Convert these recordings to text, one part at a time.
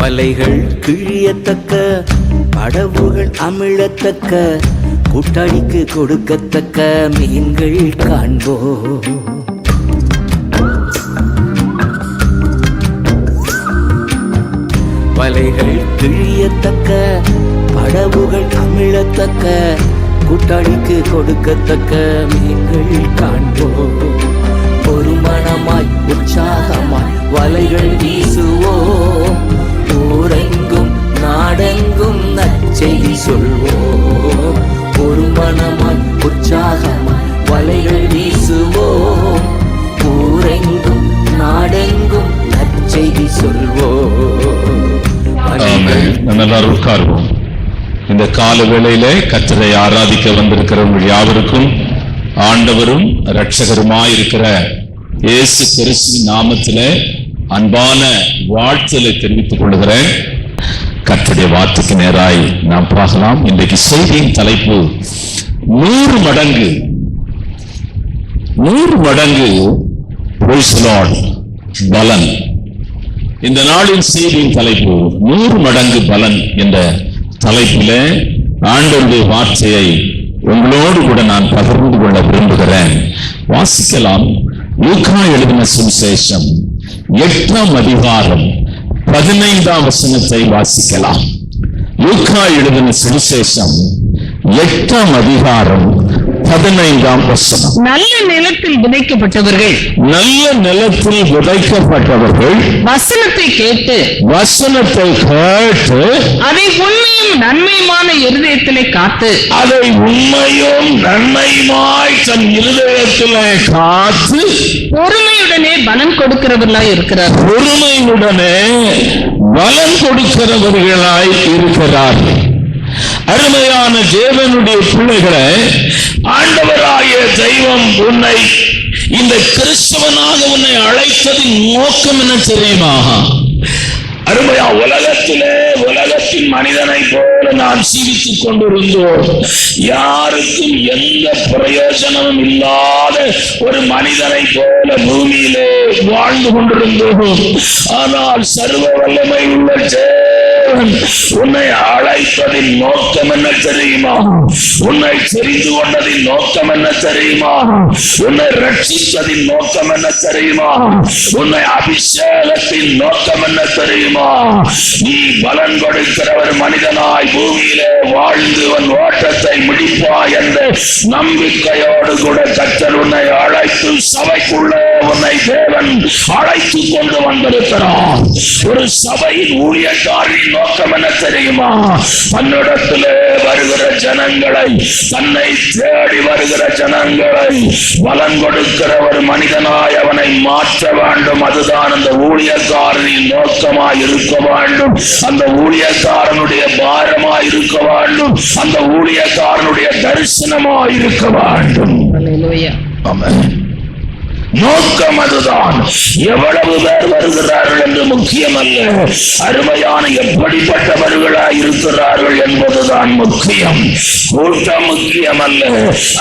வலைகள் கிழியத்தக்க, படவுகள் அமிழத்தக்க, கூட்டாளிக்கு கொடுக்கத்தக்க மீன்கள் காண்போம். வலைகள் கிழியத்தக்க, படவுகள் அமிழத்தக்க, கூட்டாளிக்கு கொடுக்கத்தக்க மீன்கள் காண்போம். ஒரு மனமாய் உற்சாகமாய் வலைகள் வீசுவோம். ஊரெங்கும் நாடெங்கும் நற்செய்தி சொல்வோம். ஒரு மனமாய் உற்சாகமாய் வலைகள் வீசுவோம். ஊரெங்கும் நாடெங்கும் நற்செய்தி சொல்வோம். எல்லாரும் உட்கார்வோம். இந்த கால வேளையிலே கர்த்தரை ஆராதிக்க வந்திருக்கிறவர்கள் யாவருக்கும் ஆண்டவரும் இரட்சகருமாயிருக்கிற இயேசு கிறிஸ்துவின் நாமத்திலே அன்பான வாழ்த்துக்களை தெரிவித்துக் கொள்கிறேன். கர்த்தருடைய வார்த்தைக்கு நேராய் நாம் பார்க்கலாம். இன்றைக்கு செய்தியின் தலைப்பு 100 மடங்கு. 100 மடங்கு பலன். இந்த நாளின் செய்தியின் தலைப்பு 100 மடங்கு பலன் என்ற தலைப்பிலே ஆண்டவருடைய வார்த்தையை உங்களோடு கூட நான் பகிர்ந்து கொள்ள விரும்புகிறேன். வாசிக்கலாம். லூக்கா எழுதின சுவிசேஷம் 8ஆம் அதிகாரம் 15ஆம் வசனத்தை வாசிக்கலாம். லூக்கா எழுதின சுவிசேஷம் 8ஆம் அதிகாரம் 15ஆம் வசனம். நல்ல நிலத்தில் விதைக்கப்பட்டவர்கள், நல்ல நிலத்தில் விதைக்கப்பட்டவர்கள் வசனத்தை கேட்டு அதை உண்மையும் நன்மையுமான இருதயத்திலே காத்து, அதை உண்மையும் நன்மையுமாய் தன் இருதயத்திலே காத்து பொறுமையுடனே பலன் கொடுக்கிறவர்களாய் இருக்கிறார். பொறுமையுடனே பலன் கொடுக்கிறவர்களாய் இருக்கிறார்கள். அருமையான தேவனுடைய பிள்ளைகளை, ஆண்டவராகிய தெய்வம் உன்னை இந்த கிறிஸ்தவனாக உன்னை அழைத்ததின் நோக்கம் என்ன தெரியுமா? அருமையா, உலகத்தின் மனிதனை போல நாம் ஜீவித்துக் கொண்டிருந்தோம். யாருக்கும் எந்த பிரயோஜனமும் இல்லாத ஒரு மனிதனை போல பூமியிலே வாழ்ந்து கொண்டிருந்தோம். ஆனால் சர்வ வல்லமை உள்ள உன்னை அழைத்ததின் நோக்கம் என்ன தெரியுமா? உன்னை தெரிந்து கொண்டதின் நோக்கம் என்ன தெரியுமா? உன்னை ரட்சித்ததின் நோக்கம் என்ன தெரியுமா? உன்னை அபிஷேகத்தின் நோக்கம் என்ன தெரியுமா? நீ பலன் கொடுக்கிற ஒரு மனிதனாய் பூமியிலே வாழ்ந்து உன் ஓட்டத்தை முடிப்பாய் என்ற நம்பிக்கையோடு கூட கர்த்தர் உன்னை அழைத்து சபைக்குள்ளே உன்னை தேவன் அழைத்து கொண்டு வந்திருக்கிறார். ஒரு சபையின் ஊழியக்காரின் நோக்கம் என்ன தெரியுமா? தன்னிடத்திலே வருகிற ஜனங்களை, தன்னை தேடி வருகிற ஜனங்களை பலன் கொடுக்கிற ஒரு மனிதனாய் அவனை மாற்ற வேண்டும். அதுதான் அந்த ஊழியக்காரனின் நோக்கமாய் இருக்க வேண்டும். அந்த ஊழியக்காரனுடைய பாரமாய் இருக்க வேண்டும். அந்த ஊழியக்காரனுடைய தரிசனமாய் இருக்க வேண்டும். ஆமென். நோக்கம் அதுதான். எவ்வளவு பேர் வருகிறார்கள் என்று முக்கியமல்ல, அருமையான எப்படிப்பட்டவர்களாய் இருக்கிறார்கள் என்பதுதான் முக்கியம். கூட்டம் முக்கியமல்ல,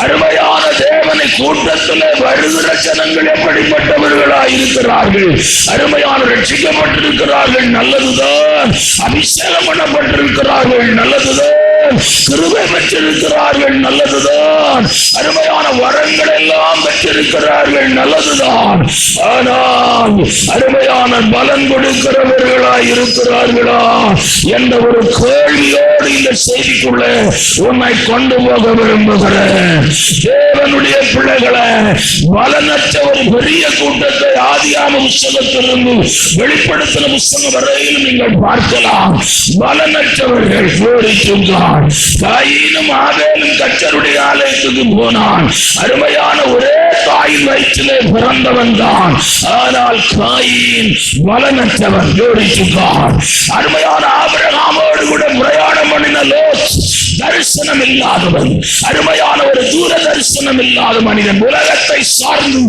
அருமையான தேவனை கூட்டத்தில் வருகிற ஜனங்கள் எப்படிப்பட்டவர்களாய் இருக்கிறார்கள். அருமையான ரட்சிக்கப்பட்டிருக்கிறார்கள், நல்லதுதான். அபிஷேகம் பண்ணப்பட்டிருக்கிறார்கள், நல்லதுதான். கிருபை பெற்றிருக்கிறார்கள், நல்லதுதான். அருமையான வரங்கள் எல்லாம் பெற்றிருக்கிறார்கள், நல்லதுதான். ஆனால் அருமையான பலன் கொடுக்கிறவர்களாய் இருக்கிறார்களா என்ற ஒரு கேள்வியோடு இந்த செய்திக்குள்ள உன்னை கொண்டு போக விரும்புகிறேன். தேவனுடைய பிள்ளைகளை, பலனற்ற ஒரு பெரிய கூட்டத்தை ஆதியாகம புத்தகத்திலிருந்து வெளிப்படுத்தின புத்தகம் வரையிலும் நீங்கள் பார்க்கலாம். பலனற்றவர்கள் காயினும் ஆபேலும் கர்த்தருடைய ஆலயத்துக்கு போனான். அருமையான ஒரே தாயின் வயிற்றிலே பிறந்தவன் தான். ஆனால் காயின் பலனற்றவன். அருமையான ஆபிரகாமோடு கூட பிரயாணம் பண்ணின லோத் தரிசனம் இல்லாதவன், அருமையான ஒரு தூர தரிசனம் இல்லாத மனிதன், உலகத்தை சார்ந்து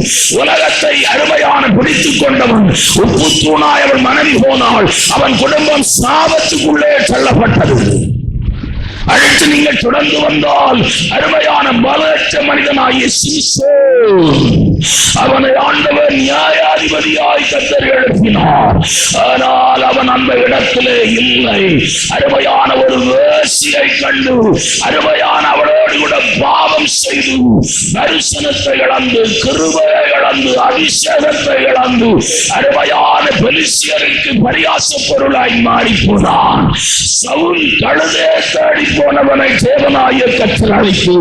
உலகத்தை அருமையான பிடித்துக் கொண்டவன். உப்பு தூணாய் அவன் மனைவி போனால் அவன் குடும்பம் சாபத்துக்குள்ளே தள்ளப்பட்டது. அடுத்து நீங்கள் தொடர்ந்து வந்தால் அருமையான பலத்த மனிதனாகிய சிம்சோன், அவனை ஆண்டவர் நியாயாதிபதியாய் கர்த்தர் எழுப்பினார். ஆனால் அவன் அந்த இடத்திலே இல்லை. அருமையான ஒரு வேசியை கண்டு அருமையான அவளோடு கூட பாவம் செய்து தரிசனத்தை இழந்து, கிருபையை இழந்து, அபிஷேகத்தை இழந்து அருமையான பெலிஸ்தியருக்கு பரியாச பொருளாய் மாறி போனான். சவுல் கழுதே தேடி போனவனை தேவனாய கர்த்தர் அழைத்து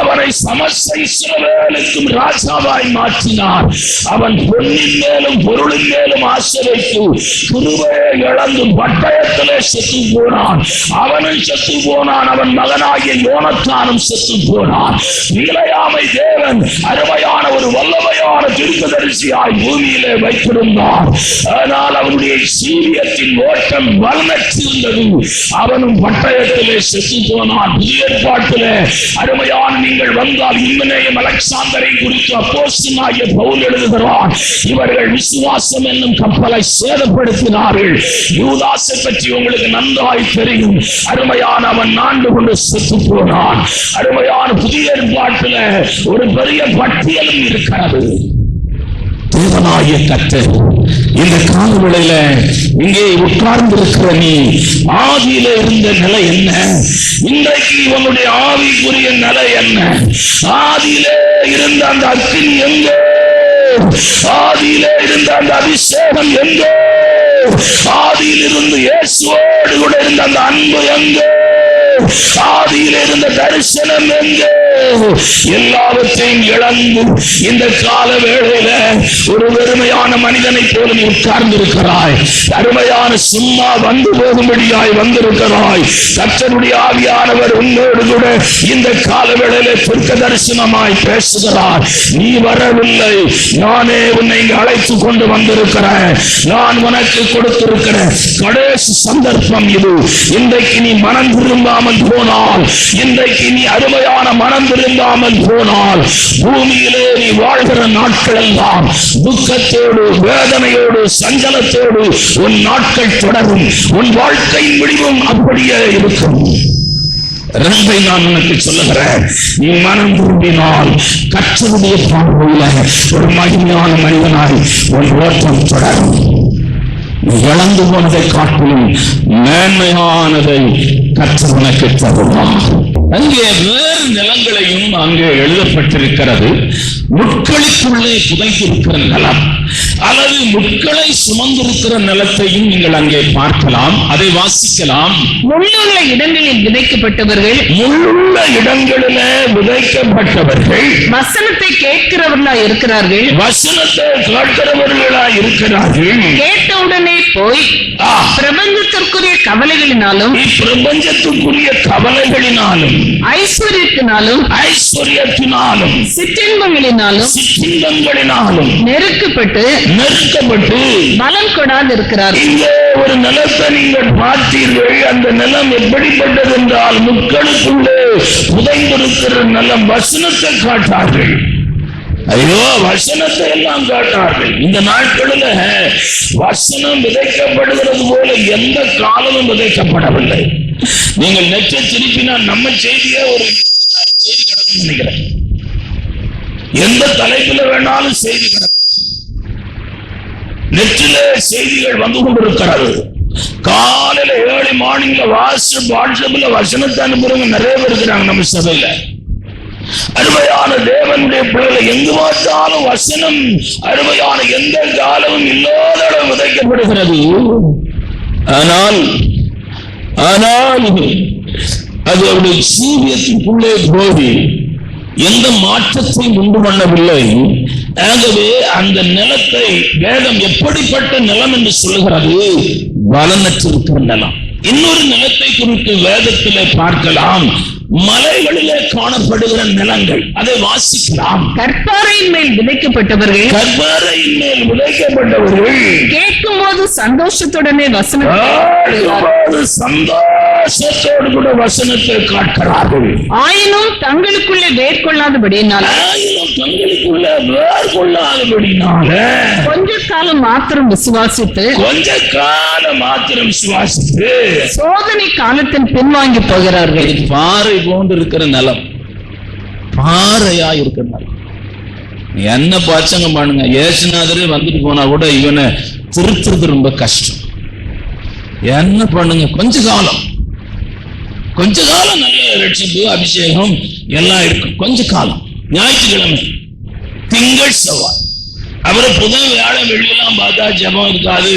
அவனை சமஸ்த இஸ்ரவேலுக்கும் ராஜாவாய் மாற்றினார். அவன் பொன்னின் மேலும் பொருளின் மேலும் ஆசை வைத்து கிருபையை இழந்து பட்டயத்திலே செத்து போனான். அவனும் செத்து போனான். அவன் மகனாகிய யோனத்தானும் செத்து போனான். நிலையாமை தேவன் அருமையான ஒரு வல்லமையான தீர்க்கதரிசியாய் பூமியிலே வைத்திருந்தார். ஆனால் அவனுடைய சீரியத்தின் ஓட்டம் வளர்ந்திருந்தது. அவனும் பட்டயத்திலே செத்து போனான். புதிய ஏற்பாட்டிலே அருமையான நீங்கள் வந்தால் இம்னேயும் அலெக்சாந்தரை குறித்து அப்போஸ்தலனாகிய பவுல் எழுதுகிறார். இவர்கள் விசுவாசம் என்னும் கப்பலை சேதப்படுத்தினார்கள். யூதாசை பற்றி உங்களுக்கு நன்றாய் தெரியும். அருமையான அவன் நான்கு கொண்டு செத்து போனான். அருமையான புதிய ஏற்பாட்டில் ஒரு பெரிய பட்டியலும் இருக்கிறது. தேவனாகிய கர்த்தர் இந்த காலவேளையில இங்கே உட்கார்ந்து இருக்கிற நீ ஆதியில இருந்த நிலை என்ன? இன்றைக்கு உன்னுடைய ஆவிக்குரிய நிலை என்ன? ஆதியிலே இருந்த அந்த அக்கினி எங்கே? ஆதியிலே இருந்த அந்த அபிஷேகம் எங்கே? ஆதியில் இருந்து இயேசுவோடு கூட இருந்த அந்த அன்பு எங்கே? ஆதியில் இருந்த தரிசனம் எங்கே? எல்லாவற்றையும் இழந்து இந்த கால வேளையில ஒரு வெறுமையான மனிதனை போல நீ உட்கார்ந்து இருக்கிறாய். அருமையான சும்மா வந்து போகும்படியாய் வந்திருக்கிறாய். கர்த்தருடைய ஆவியானவர் உன்னோடு கூட இந்த கால வேளையில தீர்க்க தரிசனமாய் பேசுகிறார். நீ வரவில்லை, நானே உன்னை இங்கு அழைத்து கொண்டு வந்திருக்கிறேன். நான் உனக்கு கொடுத்திருக்கிற கடைசி சந்தர்ப்பம் இது. இன்றைக்கு நீ மனம் திரும்பாமல் போனால், இன்றைக்கு நீ அருமையான மனம் திரும்பாமல் போனால், பூமியிலே நீ வாழ்கிற நாட்கள் எல்லாம் துக்கத்தோடு, வேதனையோடு, சஞ்சலத்தோடு உன் நாட்கள் தொடரும். உன் வாழ்க்கையின் முடிவும் அப்படியே இருக்கும். இரண்டை நான் உனக்கு சொல்லுகிறேன். நீ மனம் திரும்பினால் கர்த்தருடைய பார்வையில ஒரு மகிமையான மனிதனாய் உன் ஓட்டம் தொடரும். நீ இழந்து போனதை காட்டிலும் மேன்மையானதை கர்த்தர் உனக்கு தருவார். அங்கே வேறு நிலங்களையும் அங்கே எழுதப்பட்டிருக்கிறது. முட்களுக்குள்ளே புதைந்திருக்கிற நிலம் அல்லது முட்களை சுமந்திருக்கிற நிலத்தையும் நீங்கள் அங்கே பார்க்கலாம். அதை வாசிக்கலாம். முள்ளுள்ள இடங்களில் விதைக்கப்பட்டவர்கள், முள்ளுள்ள இடங்களிலே விதைக்கப்பட்டவர்கள் வசனத்தை கேட்கிறவர்களா இருக்கிறார்கள். வசனத்தை கேட்கிறவர்களா இருக்கிறார்கள். கேட்டவுடனே போய் பிரபஞ்சத்திற்குரிய கவலைகளினாலும், பிரபஞ்சத்துக்குரிய கவலைகளினாலும், ஐஸ்வர்யத்தினாலும், சிற்றின்பங்களினாலும் நெருக்கப்பட்டு பலம் கொடாது இருக்கிறார். இங்கே ஒரு நிலத்தை நீங்கள் பார்த்தீர்கள். அந்த நிலம் எப்படிப்பட்டது என்றால் முட்களுக்குள்ளே புதைந்திருக்கிற நிலம். வசனத்தை காட்டார்கள். ஐயோ, வசனத்தை எல்லாம் காட்டார்கள். இந்த நாட்களில் வசனம் விதைக்கப்படுகிறது போல எந்த காலமும் விதைக்கப்படவில்லை. நீங்கள் நெற்றை திருப்பினா நம்ம செய்தியே ஒரு செய்தி கிடக்கும் நினைக்கிறேன். எந்த தலைப்பில் வேணாலும் செய்தி கிடக்கும். நெற்றிலே செய்திகள் வந்து கொண்டிருக்கிறது. காலையில ஏர்லி மார்னிங்ல வாட்ஸ்அப்ல வசனத்தை அனுப்புறவங்க நிறைய பேர் இருக்கிறாங்க நம்ம சபையில. அருமையான தேவனுடைய பிள்ளைகளை எங்கு பார்த்தாலும் வசனம் அருமையான எந்த காலமும் இல்லாத அளவு விதைக்கப்படுகிறது. ஆனால் அது அவருடைய சீரியத்துக்குள்ளே போய் எந்த மாற்றத்தையும் உண்டு பண்ணவில்லை. ஆகவே அந்த நிலத்தை வேதம் எப்படிப்பட்ட நிலம் என்று சொல்லுகிறது? பலனற்றிருக்கிற நிலம். இன்னொரு நிலத்தை குறித்து வேதத்திலே பார்க்கலாம். மலைகளிலே காணப்படுகிற நிலங்கள், அதை வாசிக்கலாம். கற்பாறையின் மேல் விதைக்கப்பட்டவர்கள், கேட்கும் போது சந்தோஷத்துடனே வசனம் சந்தோஷத்துடனே விசுவாசத்தோடு கூட வசனத்தை காக்கிறார்கள். ஆயினும் தங்களுக்குள்ளே வேர்கொள்ளாதபடியினால கொஞ்ச காலம் மாத்திரம் விசுவாசித்து சோதனை காலத்தில் பின்வாங்கி போகிறார்கள். பாறை போன்று இருக்கிற நிலம், பாறையா இருக்கிற நிலம். என்ன பச்சங்க பண்ணுங்க, ஏசுநாதரே வந்துட்டு போனா கூட இவனை திருத்துறது ரொம்ப கஷ்டம். என்ன பண்ணுங்க, கொஞ்ச காலம் நல்ல ரட்சிப்பு அபிஷேகம் எல்லாம் இருக்கும். கொஞ்ச காலம், ஞாயிற்றுக்கிழமை, திங்கள், செவ்வாய், அப்புறம் புதன், வியாழன், வெள்ளியெல்லாம் பார்த்தா ஜபம் இருக்காது,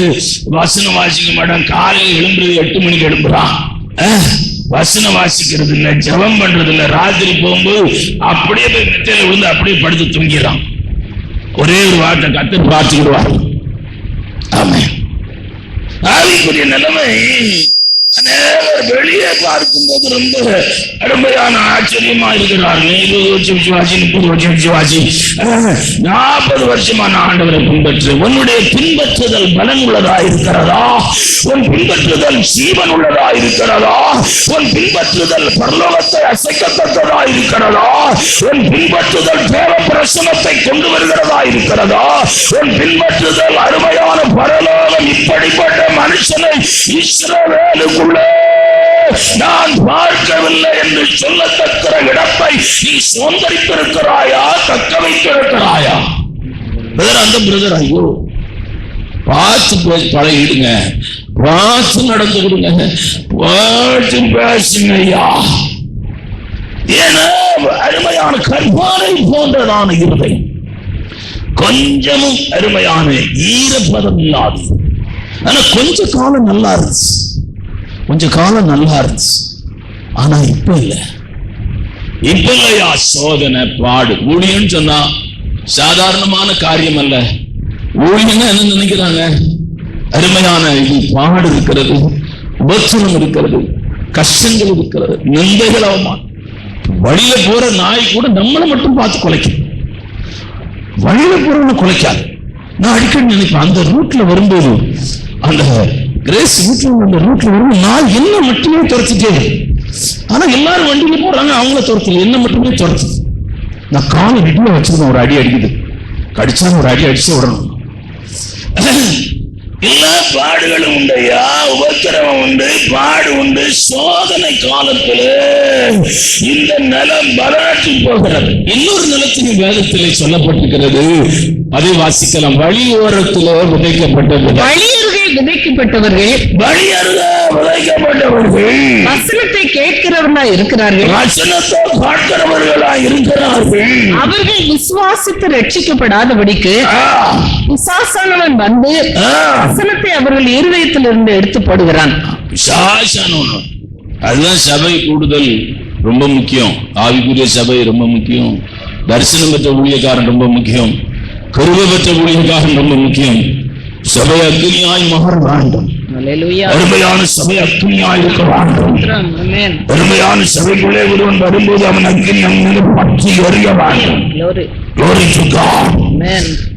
வசனம் வாசிக்க மாட்டான். காலையில் எழும்புறது 8 மணிக்கு எழும்புறான், வசனம் வாசிக்கிறது இல்லை, ஜபம் பண்றது இல்லை. ராத்திரி போகும்போது அப்படியே போய் மெத்தையில விழுந்து அப்படியே படுத்து தூங்கிடலாம். ஒரே ஒரு வார்த்தை கத்து பார்த்துக்கிடுவார். ஆமென். ஆவிக்குரிய நிலைமை வெளியே பார்க்கும்போது ரொம்ப அருமையான ஆச்சரியமா இருக்கிறார்கள். 20 வருஷம் விசுவாசி, 30 வருஷம் விசுவாசி, 40 வருஷமான ஆண்டவரை பின்பற்று. உன்னுடைய பின்பற்றுதல் பலன் உள்ளதா இருக்கிறதா? உன் பின்பற்றுதல் ஜீவன் உள்ளதா இருக்கிறதா? உன் பின்பற்றுதல் பரலோகத்தை அசைக்கத்தக்கதா இருக்கிறதா? உன் பின்பற்றுதல் தேவ பிரசனத்தை கொண்டு வருகிறதா இருக்கிறதா? உன் பின்பற்றுதல் அருமையான பரலோகம் இப்படிப்பட்ட மனுஷனை இஸ்ரவேலுக்குள்ளே நான் பார்க்கவில்லை என்று சொல்லத்தக்க இடத்தை நீ சுதந்திரித்திருக்கிறாயா, தக்க வைத்திருக்கிறாயா? அந்த பிரதர், ஐயோ பார்த்து போய் பழகிடுங்க, பார்த்து நடந்து கொடுங்க, பார்த்து பேசுங்க ஐயா. ஏன்னா அருமையான கற்பாறை போன்றதான இருதயம், கொஞ்சமும் அருமையான ஈரப்பதம் இல்லாது. ஆனா கொஞ்ச காலம் நல்லா இருந்துச்சு, ஆனா இப்ப இல்லையா சோதனை பாடு. ஊழியன்னு சொன்னா சாதாரணமான காரியம் அல்ல. ஊழியன்னா என்ன நினைக்கிறாங்க? அருமையான இது பாடு இருக்கிறது, உபத்திரம் இருக்கிறது, கஷ்டங்கள் இருக்கிறது, நிந்தைகள், அவமானம். வழியில போற நாய் கூட நம்மளை மட்டும் பார்த்து குலைக்கும், வழியில போறவங்க குலைக்காது. நான் அடிக்கடி நினைப்பேன், அந்த ரூட்ல வரும்போது, அந்த கிரேஸ் ரூட்ல அந்த ரூட்ல வரும் நாய் என்ன மட்டுமே துரத்துட்டே. ஆனா எல்லாரும் வண்டியில போறாங்க, அவங்கள துரத்துல என்ன மட்டுமே துரத்து. நான் காலை ரெடியா வச்சிருக்கேன், ஒரு அடி அடிக்குது, கடிச்சாலும் ஒரு அடி அடிச்சு விடணும். எல்லா பாடுகளும் உண்டையா, உபத்திரவம் உண்டு, பாடு உண்டு. சோதனை காலத்துல இந்த நிலம் பலனாற்றி போகிறது. இன்னொரு நிலத்தின் வேதத்திலே சொல்லப்பட்டிருக்கிறது, அதை வாசிக்கலாம். வழி ஓரத்தில் விதைக்கப்பட்டவர்கள், வசனத்தை கேட்கிறவர்களா இருக்கிறார்கள், அவர்கள் விசுவாசித்து ரட்சிக்கப்படாதபடிக்கு பிசாசானவன் வந்து வசனத்தை அவர்கள் இருதயத்திலிருந்து எடுத்து போடுகிறான். அதுதான் சபை கூடுதல் ரொம்ப முக்கியம். ஆவிக்குரிய சபை ரொம்ப முக்கியம். தரிசனம் பெற்ற ஊழியக்காரன் ரொம்ப முக்கியம். கருவை பெற்ற ஊழியக்காரன் ரொம்ப முக்கியம். சபை அக்னியாய் மாற வேண்டும். அருமையான சபை அக்னியாய் இருக்க வேண்டும். அருமையான சபைக்குள்ளே ஒருவன் வரும்போது அவன் அக்னி மீது பற்றி எறிய வேண்டும்.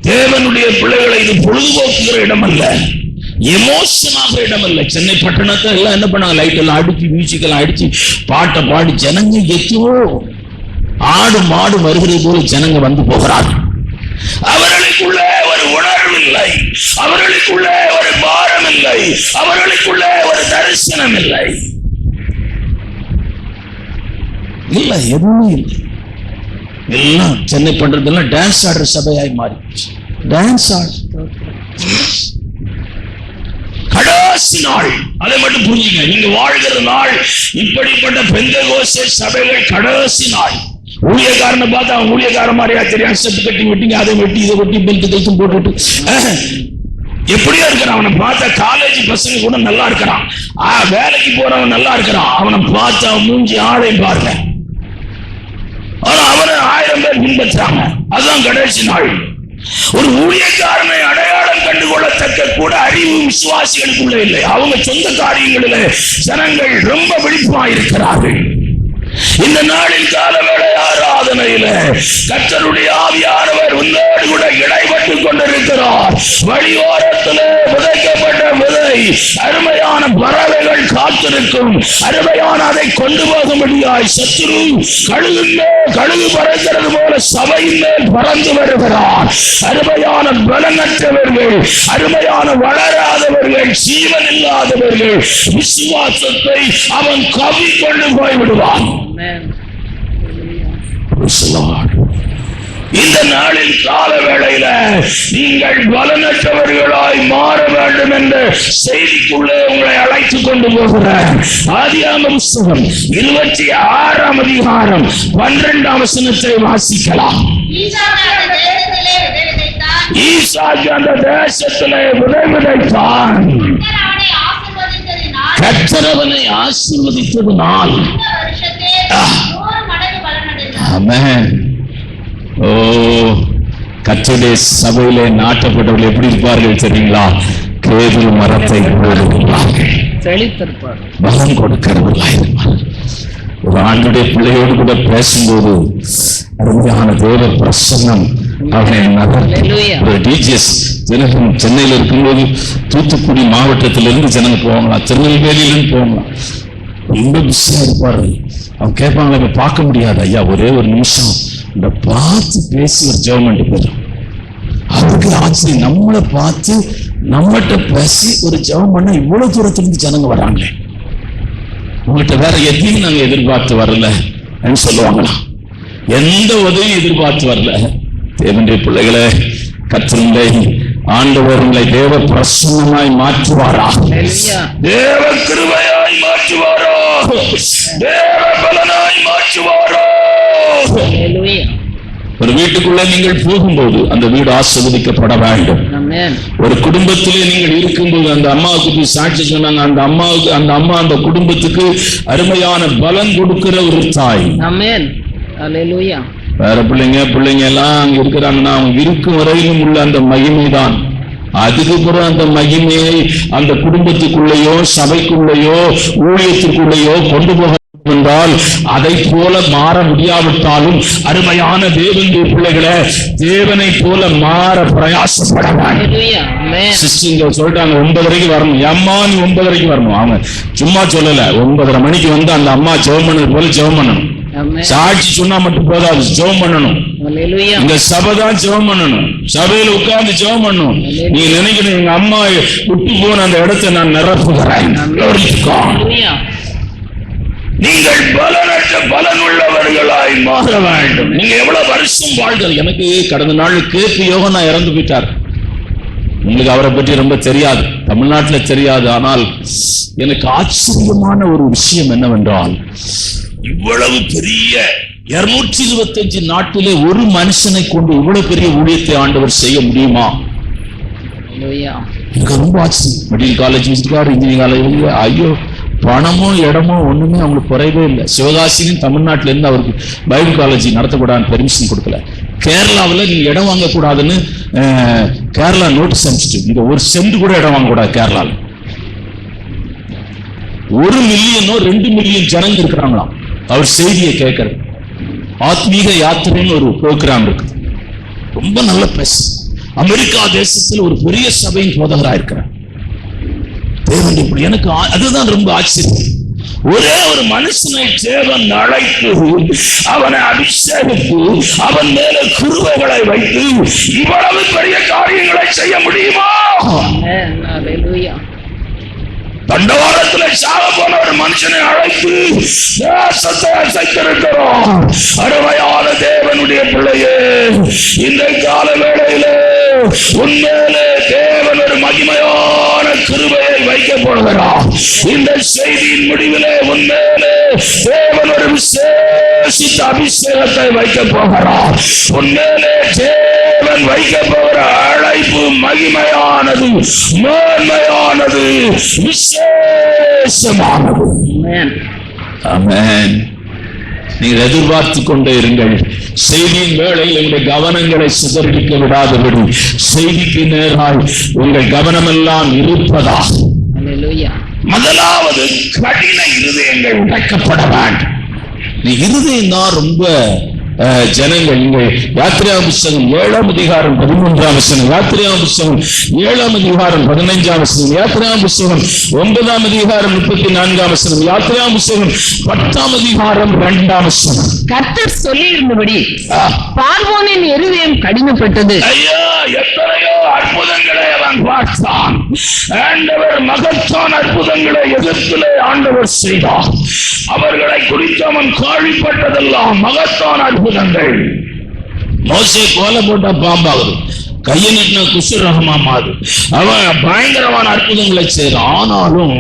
தேவனுடைய பிள்ளைகளை இது பொழுதுபோக்குகிற இடம் அல்ல, எமோஷனாக இடம் அல்ல. சென்னை பட்டணத்தை எல்லாம் என்ன பண்ணாங்க, லைட் எல்லாம் அடிச்சு, மியூசிக் எல்லாம் அடிச்சு, பாட்டை பாடி ஜனங்க எத்தோ ஆடு மாடு வருகிறது போல ஜனங்க வந்து போகிறார்கள். அவர்களுக்குள்ளே ஒரு உணர்வு இல்லை, அவர்களுக்குள்ளே ஒரு பாரம் இல்லை, அவர்களுக்குள்ளே ஒரு தரிசனம் இல்லை. இல்ல, எதுவுமே இல்லை. எல்லாம் சென்னை பண்றதெல்லாம் டான்ஸ் ஆடுற சபையாய் மாறி, டான்ஸ் ஆடு. கடைசி நாள், அதை மட்டும் புரிஞ்சுங்க. நீங்க வாழ்கிற நாள் இப்படிப்பட்ட பெந்தெகோஸ்தே சபைகள் கடைசி நாள். ஊழியக்காரனை பார்த்து அவன் ஊழியக்கார மாதிரியா தெரியும், ஸ்டெப் கட்டி வெட்டிங்க, அதை வெட்டி இதை வெட்டி பெல்ட் கைத்தும் போட்டுட்டு எப்படியா இருக்கிறான். அவனை பார்த்தா காலேஜ் பசங்க கூட நல்லா இருக்கிறான், வேலைக்கு போறவன் நல்லா இருக்கிறான். அவனை பார்த்து அவன் மூஞ்சி ஆடையும் பாருங்க. ஆனா அவனை 1000 பேர் பின்பற்றாங்க. அதுதான் கடைசி நாள். ஒரு ஊழியக்காரனை அடையாளம் கண்டுகொள்ளத்தக்க கூட அறிவு விசுவாசிகளுக்குள்ள இல்லை. அவங்க சொந்த காரியங்களில் ஜனங்கள் ரொம்ப விழிப்பாயிருக்கிறார்கள். இந்த நாளில் காலவேளை ஆராதனையில கர்த்தருடைய ஆவியானவர் உன்னோடு கூட இடைப்பட்டுக் கொண்டிருக்கிறார். வழியோரத்திலே விதைக்கப்பட்ட விதை அருமையான பறவைகள் காத்திருக்கும். அருமையான அதை கொண்டு போகும்படியாய் சத்துரு கழுகு பறக்கிறது போல சபையின் மேல் பறந்து வருகிறார். அருமையான பலனற்றவர்கள், அருமையான வளராதவர்கள், ஜீவன் இல்லாதவர்கள் விசுவாசத்தை அவன் கவிக்கொண்டு போய்விடுவான். இந்த நாளில் கால வேளையில நீங்கள் பலனற்றவர்களாய் மாற வேண்டும் என்ற செய்திக்குள்ளே உங்களை அழைத்துக் கொண்டு போகிறேன். ஆதியாகம புத்தகம் 26ஆம் அதிகாரம் 12ஆம் வசனத்தை வாசிக்கலாம். ஈசாக்கு அந்த தேசத்திலே விதை விதைத்தான். கர்த்தர் அவனை ஆசீர்வதித்ததினால் ஆமென். ஓ, கர்த்தருடைய சபையிலே நாட்டப்பட்டவர்கள் எப்படி இருப்பார்கள் தெரியுங்களா? கேதுரு மரத்தை போடுவார்கள், பலம் கொடுக்கிறவர்களாக இருப்பார்கள். ஒரு ஆண்டுடைய பிள்ளையோடு கூட பேசும்போது அருமையான தேவ பிரசன்னம் அவனை சென்னையில் இருக்கும்போது தூத்துக்குடி மாவட்டத்திலிருந்து ஜனங்க போவாங்களா, திருநெல்வேலியிலிருந்து போவாங்களா, ரொம்ப பிஸியா இருப்பாரு. அவங்க கேட்பாங்க, அவங்க பார்க்க முடியாது ஐயா, ஒரே ஒரு நிமிஷம் இந்த பார்த்து பேசி ஒரு ஜெபம் போயிடும். அவருக்கு ஆச்சரியம், நம்மளை பார்த்து நம்மகிட்ட பேசி ஒரு ஜெபம் பண்ண இவ்வளவு தூரத்திலிருந்து ஜனங்க வராங்களே, உங்கள்கிட்ட வேற எதையும் நாங்க எதிர்பார்த்து வரல சொல்லுவாங்களா? எந்த உதவியும் எதிர்பார்த்து வரல. தேவனுடைய பிள்ளைகளை, கர்த்தருடைய ஆண்டவர் உங்களை தேவ பிரசன்னமாய் மாற்றுவாரா? தேவ கிருபையாய் மாற்றுவாரோ? தேவ பலனாய் மாற்றுவாரோ? ஒரு வீட்டுக்குள்ள நீங்கள் போகும்போது அந்த வீடு ஆசீர்வதிக்கப்பட வேண்டும். ஒரு குடும்பத்திலே நீங்கள் இருக்கும்போது அந்த அம்மாவுக்கு சாட்சி சொன்னாங்க, அந்த அம்மா அந்த குடும்பத்துக்கு அருமையான பலன் கொடுக்கிற ஒரு தாய். வேற பிள்ளைங்க எல்லாம் அங்க இருக்கிறாங்கன்னா அவங்க இருக்கும் வரையிலும் உள்ள அந்த மகிமை தான். அதுக்கப்புறம் அந்த மகிமையை அந்த குடும்பத்துக்குள்ளேயோ சபைக்குள்ளேயோ ஊழியத்துக்குள்ளேயோ கொண்டு போக என்றால் அதை போல மாற முடியாவிட்டாலும் அருமையான தேவனுடைய பிள்ளைகளை தேவனை போல மாற பிரயாசப்படலாம். சொல்லிட்டாங்க 9:30 வரணும். அம்மா நீ 9:30 வரணும். அவங்க சும்மா சொல்லல, 9:30 மணிக்கு வந்து அந்த அம்மா ஜெபம் பண்ணது போல ஜெபம் பண்ணணும். சாட்சி சொன்னா மட்டும் போதாது, ஜெபம் பண்ணணும். இந்த சபை தான் ஜெபம் பண்ணணும். சபையில உட்கார்ந்து ஜெபம் பண்ணணும். நீ நினைக்கணும், எங்க அம்மா விட்டு போன அந்த இடத்தை நான் நிரப்புகிறேன். நீங்கள் பலனற்ற பலனுள்ளவர்களாய் மாற வேண்டும். நீங்க எவ்வளவு வருஷம் வாழ்கள். எனக்கு கடந்த நாள் கேபி யோகனா இறந்து போயிட்டார். உங்களுக்கு அவரை பற்றி ரொம்ப தெரியாது, தமிழ்நாட்டில் தெரியாது. ஆனால் எனக்கு ஆச்சரியமான ஒரு விஷயம் என்னவென்றால், இவ்வளவு பெரிய 225 நாட்டிலே ஒரு மனுஷனை கொண்டு இவ்வளவு பெரிய ஊழியத்தை ஆண்டவர் செய்ய முடியுமா? எனக்கு ரொம்ப ஆச்சரியம். மெடிக்கல் காலேஜ் வச்சிருக்காரு, இன்ஜினியரிங் காலேஜ். ஐயோ, பணமோ இடமோ ஒண்ணுமே அவங்களுக்கு குறையவே இல்லை. சிவகாசியும் தமிழ்நாட்டில இருந்து அவருக்கு பைபிள் காலேஜ் நடத்தக்கூடாதுன்னு பெர்மிஷன் கொடுக்கல. கேரளாவில் நீங்க இடம் வாங்கக்கூடாதுன்னு கேரளா நோட்டீஸ் அனுப்பிச்சிட்டு, இங்க 1 சென்ட் கூட இடம் வாங்கக்கூடாது. கேரளாவில் 1 மில்லியனோ 2 மில்லியன் ஜனங்க இருக்கிறாங்களாம். அவர் செய்தியை கேட்கறது. ஆத்மீக யாத்திரைன்னு ஒரு ப்ரோக்ராம் இருக்கு, ரொம்ப நல்ல பேச. அமெரிக்கா தேசத்தில் ஒரு பெரிய சபையின் போதகராக இருக்கிறார். எனக்கு அதுதான் ரொம்ப ஆச்சரியம். ஒரே ஒரு மனுஷனை தேவன் அழைத்து அவனை அபிஷேகித்து அவன் மேல கிருபைகளை வைத்து இவ்வளவு பெரிய காரியங்களை செய்ய முடியுமா? தண்டவாளத்தில் சாக போன ஒரு மனுஷனை அழைத்து தேசத்தை அசைத்திருக்கிறோம். அருமையான தேவனுடைய பிள்ளையே, இந்த கால வேளையிலே உண்மையிலே தேவன் ஒரு மகிமையான கிருபையை வைக்க போகிறார். இந்த செய்தியின் முடிவிலே உண்மையிலே தேவன் ஒரு விசேஷித்த அபிஷேகத்தை வைக்க போகிறார். உண்மையிலே தேவன் வைக்க போகிற அழைப்பு மகிமையானது, மேன்மையானது, விசேஷமானது. ஆமென். நீங்கள் எதிர்பார்த்து கொண்டே இருங்கள். செய்தியின் வேளையில் உங்கள் கவனங்களை சிதறடிக்க விடாதபடி செய்திக்கு நேரால் உங்கள் கவனமெல்லாம் இருப்பதா? முதலாவது கடின இருதயங்கள் உடைக்கப்பட வேண்டும். நீ இருதயம் தான் ரொம்ப ஜனங்கள். நீங்கள் யாத்திரையா புஸ்தகம் 7ஆம் அதிகாரம் 13ஆம் வசனம், யாத்திரையா புஸ்தகம் 7ஆம் அதிகாரம் 15ஆம் வசனம், யாத்திரையா புஸ்தகம் 9ஆம் அதிகாரம் 34ஆம் வசனம், யாத்திரையா புஸ்தகம் 10ஆம் அதிகாரம் 2ஆம் வசனம். கர்த்தர் சொல்லியிருந்தபடி பார்வோனின் இருதயம் கடினப்பட்டது. ஐயா, எத்தனையோ அற்புதங்களை அவன் பார்த்தான். ஆண்டவர் மகத்தான அற்புதங்களை எதிர்ப்பிலே ஆண்டவர் செய்தார். அவர்களை குறித்து அவன் கேள்விப்பட்டதெல்லாம் மகத்தான அற்புதங்கள். மோசே கோலை போட்ட பாம்பாகுது, கையை நீட்டின குசுரகமா மாறு. அவன் பயங்கரமான அற்புதங்களை செய்யறான். ஆனாலும்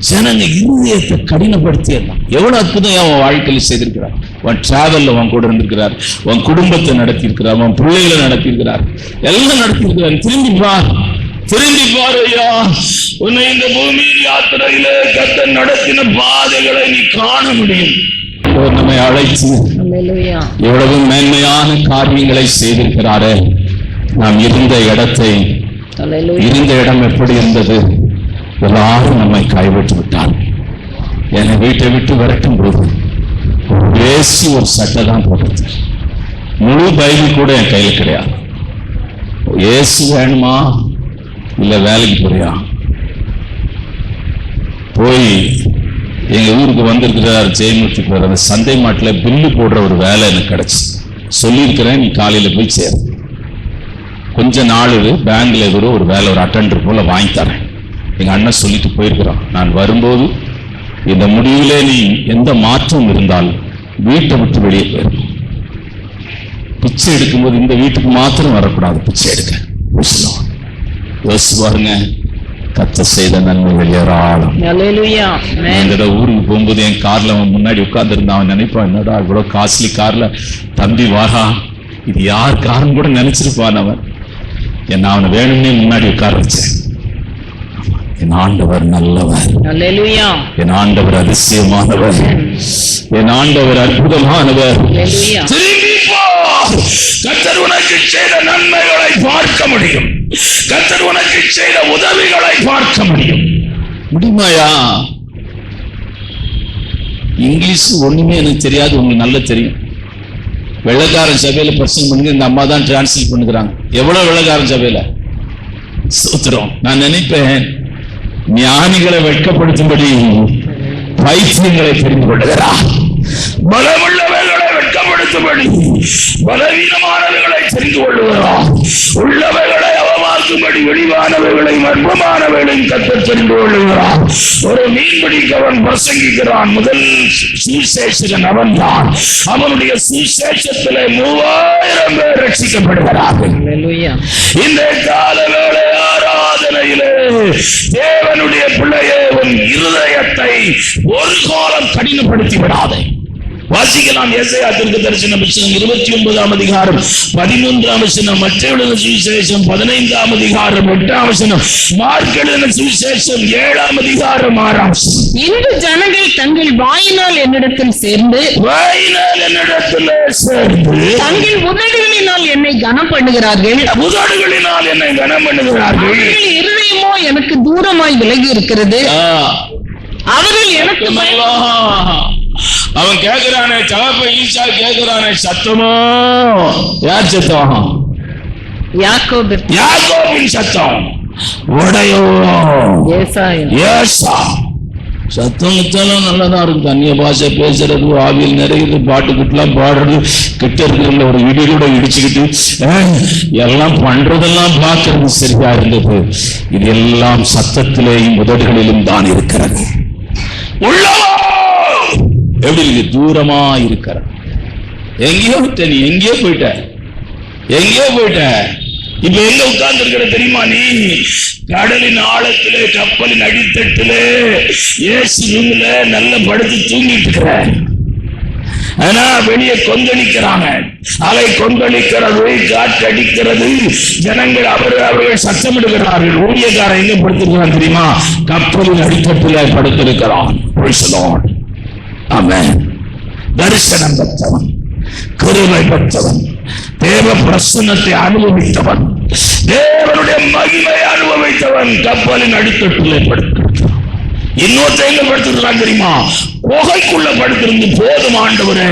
ஜனங்க இருதயத்தை கடினப்படுத்தியதான். எவ்வளவு அற்புதம் அவன் வாழ்க்கையில் செய்திருக்கிறார். அவன் டிராவல்ல அவன் கூட இருந்திருக்கிறார், அவன் குடும்பத்தை நடத்தியிருக்கிறார், அவன் பிள்ளைகளை நடத்தியிருக்கிறார், எல்லாம் நடத்தியிருக்கிறார். திரும்பி பார், திரும்பி பாரு ஐயா. உன்னை இந்த பூமியில் யாத்திரையிலே கர்த்தர் நடத்தின பாதைகளை நீ காண முடியும். நம்மை அழைத்து எவ்வளவு மேன்மையான காரியங்களை செய்திருக்கிறாரே. நாம் இருந்த இடம் எப்படி இருந்தது? எல்லாரும் நம்மை கைவிட்டு விட்டார். என்னை வீட்டை விட்டு விரட்டும் போது பேசி ஒரு சட்டை தான் போடுறது. முழு பைபிள் கூட என் கையில் கிடையாது. ஏசு வேணுமா இல்ல வேலைக்கு போறியா? போய் எங்க ஊருக்கு வந்திருக்கிறார் ஜெயமூர்த்தி, அந்த சந்தை மாட்டில் பில்லு போடுற ஒரு வேலை எனக்கு கிடைச்சு. சொல்லியிருக்கிறேன், நீ காலையில போய் சேர. கொஞ்ச நாள் பேங்க்ல ஒரு வேலை, ஒரு அட்டெண்டர் போல வாங்கி தரேன். எங்க அண்ணன் சொல்லிட்டு போயிருக்கிறான். நான் வரும்போது இந்த முடிவிலே நீ எந்த மாற்றம் இருந்தாலும் வீட்டை விட்டு வெளியே போயிடும். பிச்சை எடுக்கும்போது இந்த வீட்டுக்கு மாத்திரம் வரக்கூடாது, பிச்சை எடுக்க யோசிச்சு பாருங்க. கத்த செய்த நன்மைகள் ஏராளம். ஊருக்கு போகும்போது என் கார்ல அவன் முன்னாடி உட்கார்ந்து இருந்தான். அவன் நினைப்பான், என்னடா இவ்வளவு காஸ்ட்லி கார்ல தம்பி வாரா, இது யார் காரணம் கூட நினைச்சிருப்பான் அவன். என்ன அவனை வேணும்னே முன்னாடி உட்கார வச்சேன். என் ஆண்டவர் நல்லவர், என் ஆண்டவர் அதிசயமானவர், என் ஆண்டவர் அற்புதமானவர். கர்த்தர் உனக்கு செய்த நன்மைகளை பார்க்க முடியும். கர்த்தர் உனக்கு செய்த உதவிகளை பார்க்க முடியும். முடியுமாயா? இங்கிலீஷ் ஒண்ணுமே எனக்கு தெரியாது, உங்களுக்கு நல்லா தெரியும். வெள்ளக்காரன் சபையில பிரசங்கம் பண்ணுங்க, இந்த அம்மா தான் டிரான்ஸ்லேட் பண்ணுகிறாங்க. எவ்வளவு வெள்ளக்காரன் சபையில சூத்திரம். நான் நினைப்பேன், ஞானிகளை வெட்கப்படுத்தும்படி பைத்தியங்களை தெரிந்து கொள்ளுகிறார். பலமுள்ளவர்களை வெட்கப்படுத்தும்படி பலவீனமானவர்களை தெரிந்து கொள்ளுகிறார். உள்ளவைகளை அவமாக்கும்படி வெளிவானவைகளை மர்மமானவைகளையும் கர்த்தர் தெரிந்து கொள்ளுகிறார். ஒரு மீன்பிடிக்கவன் பிரசங்கிக்கிறான். முதல் சுவிசேஷகன் அவன் தான். அவனுடைய சுவிசேஷத்திலே 3000 பேர் ரட்சிக்கப்படுகிறார்கள். இந்த கால வேளை ஆராதனையிலே தேவனுடைய பிள்ளையே, உன் இருதயத்தை ஒரு காலம் கடினப்படுத்தி விடாதே. வாசிக்கலாம். ஏசாயா தீர்க்கதரிசன புத்தகம் 29ஆம் அதிகாரம் 11ஆம் வசனம், மத்தேயு எழுதின சுவிசேஷம் 15ஆம் அதிகாரம் 8ஆம் வசனம், மார்க் எழுதின சுவிசேஷம் 7ஆம் அதிகாரம் 6ஆம் வசனம். இந்த ஜனங்கள் தங்கள் வாயினால் என்னிடத்தில் சேர்ந்து தங்கள் உதடுகளினால் என்னை கனம் பண்ணுகிறார்கள். உதடுகளினால் என்னை கனம் பண்ணுகிறார்கள். இருதயமோ எனக்கு தூரமாய் விலகி இருக்கிறது. அவர்கள் எனக்கு அவன் கேட்கிறானே, தகப்ப ஈசா கேட்கிறானே, சத்தமோ யார் சத்தம்? யாக்கோபின் சத்தம். உடையோ ஏசா சத்தம் வச்சாலும் நல்லதான் இருக்கு. அந்நிய பாஷை பேசுறது, ஆவியில் நிறைய பாட்டுக்கிட்டுலாம் பாடுறது, கிட்ட இருக்கிற ஒரு இடி கூட இடிச்சுக்கிட்டு எல்லாம் பண்றதெல்லாம் பார்க்கறது சரியா இருந்தது. இது எல்லாம் சத்தத்திலேயும் உதடுகளிலும் தான் இருக்கிறது. உள்ளவா எப்படி இருக்கு? தூரமா இருக்கிற. எங்கேயோ விட்ட, நீ எங்கேயோ போயிட்ட. இப்ப எங்க உட்கார்ந்து இருக்கிற தெரியுமா? நீ கடலின் ஆழத்திலே, கப்பலின் அடித்தட்டிலே, ஏசி ரூம்ல நல்ல படுத்து தூங்கிட்டு இருக்கிற. ஆனா வெளியே கொந்தளிக்கிறாங்க, அலை கொந்தளிக்கிறது, காற்று அடிக்கிறது, ஜனங்கள் அவர்கள் சத்தமிடுகிறார்கள். ஊழியக்காரன் எங்க படுத்திருக்கிறான் தெரியுமா? கப்பலின் அடித்தட்டில படுத்திருக்கிறான். ஆமென். தரிசனம் பெற்றவன், கிருபை பெற்றவன், தேவ பிரசன்னத்தை அனுபவித்தவன், தேவனுடைய மகிமை அனுபவித்தவன் கப்பலின் அடித்தட்டிலே படுத்திருக்கிறான். இன்னொருத்த எங்க படுத்திருக்கிறான் தெரியுமா? குகைக்குள்ள படுத்திருந்து போதும் ஆண்டவரே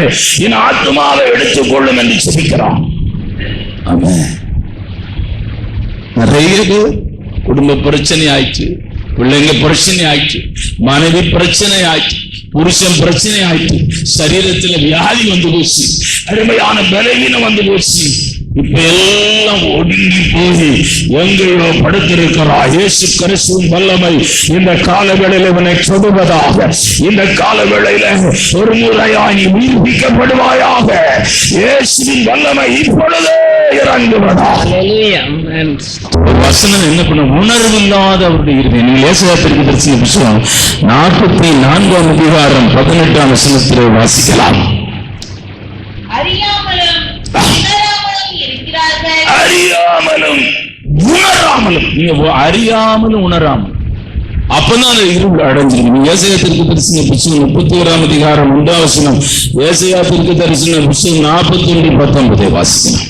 என் ஆத்மாவை எடுத்துக் கொள்ளும் என்று சொல்லிக்கிறான். நிறைய குடும்ப பிரச்சனை ஆயிடுச்சு, பிள்ளைங்க பிரச்சனை ஆயிடுச்சு, மனைவி பிரச்சனை ஆயிடுச்சு, புருஷன் பிரச்சனை ஆயிடுச்சு, சரீரத்துல வியாதி வந்து போச்சு, அருமையான பலவீனம் வந்து போச்சு. இப்ப எல்லாம் ஒடுங்கி போய் எங்கேயோ படுத்திருக்கிறார். இயேசு கிறிஸ்துவின் வல்லமை இந்த காலவேளையில இவனை தொடுவதாக. இந்த காலவேளையில ஒரு முறையாய் உயிர்ப்பிக்கப்படுவாயாக. இயேசுவின் வல்லமை இப்பொழுதே இறங்குவதாக. ஒரு வசனம் என்ன பண்ண உணர்வு இல்லாத அவருடைய இருதயம். நீங்கள் ஏசாயாவிற்கு தரிசன புத்தகம் 44ஆம் அதிகாரம் 18ஆம் வசனத்திலே வாசிக்கலாம். அறியாமலும் உணராமலும், நீங்க அறியாமலும் உணராமலும் அப்பதான் இருள் அடைஞ்சிருக்கு. ஏசாயாவிற்கு தரிசன புத்தகம் 31ஆம் அதிகாரம் 1ஆம் வசனம், ஏசாயாவிற்கு தரிசன புத்தகம் 41:19 வாசிக்கலாம்.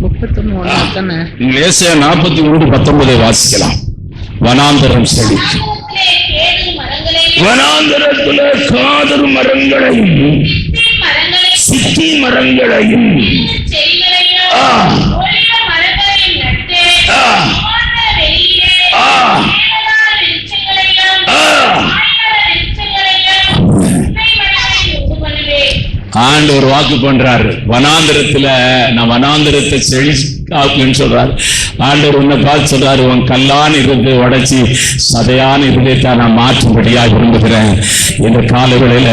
41:19 வாசிக்கலாம். வனாந்தரம் செழித்து வனாந்தரத்திலே காதர் மரங்களையும் சித்தி மரங்களையும் ஆண்டவர் வாக்கு பண்றாரு. வனாந்தரத்துல நான் வனாந்தரத்தை செழிக்காப்புன்னு சொல்றாரு ஆண்டவர். உன்னை பார்த்து சொல்றாரு, உன் கல்லான் இருந்து உடைச்சி சதையான இருதயத்தை நான் மாற்றும்படியா விரும்புகிறேன். இந்த காலங்களில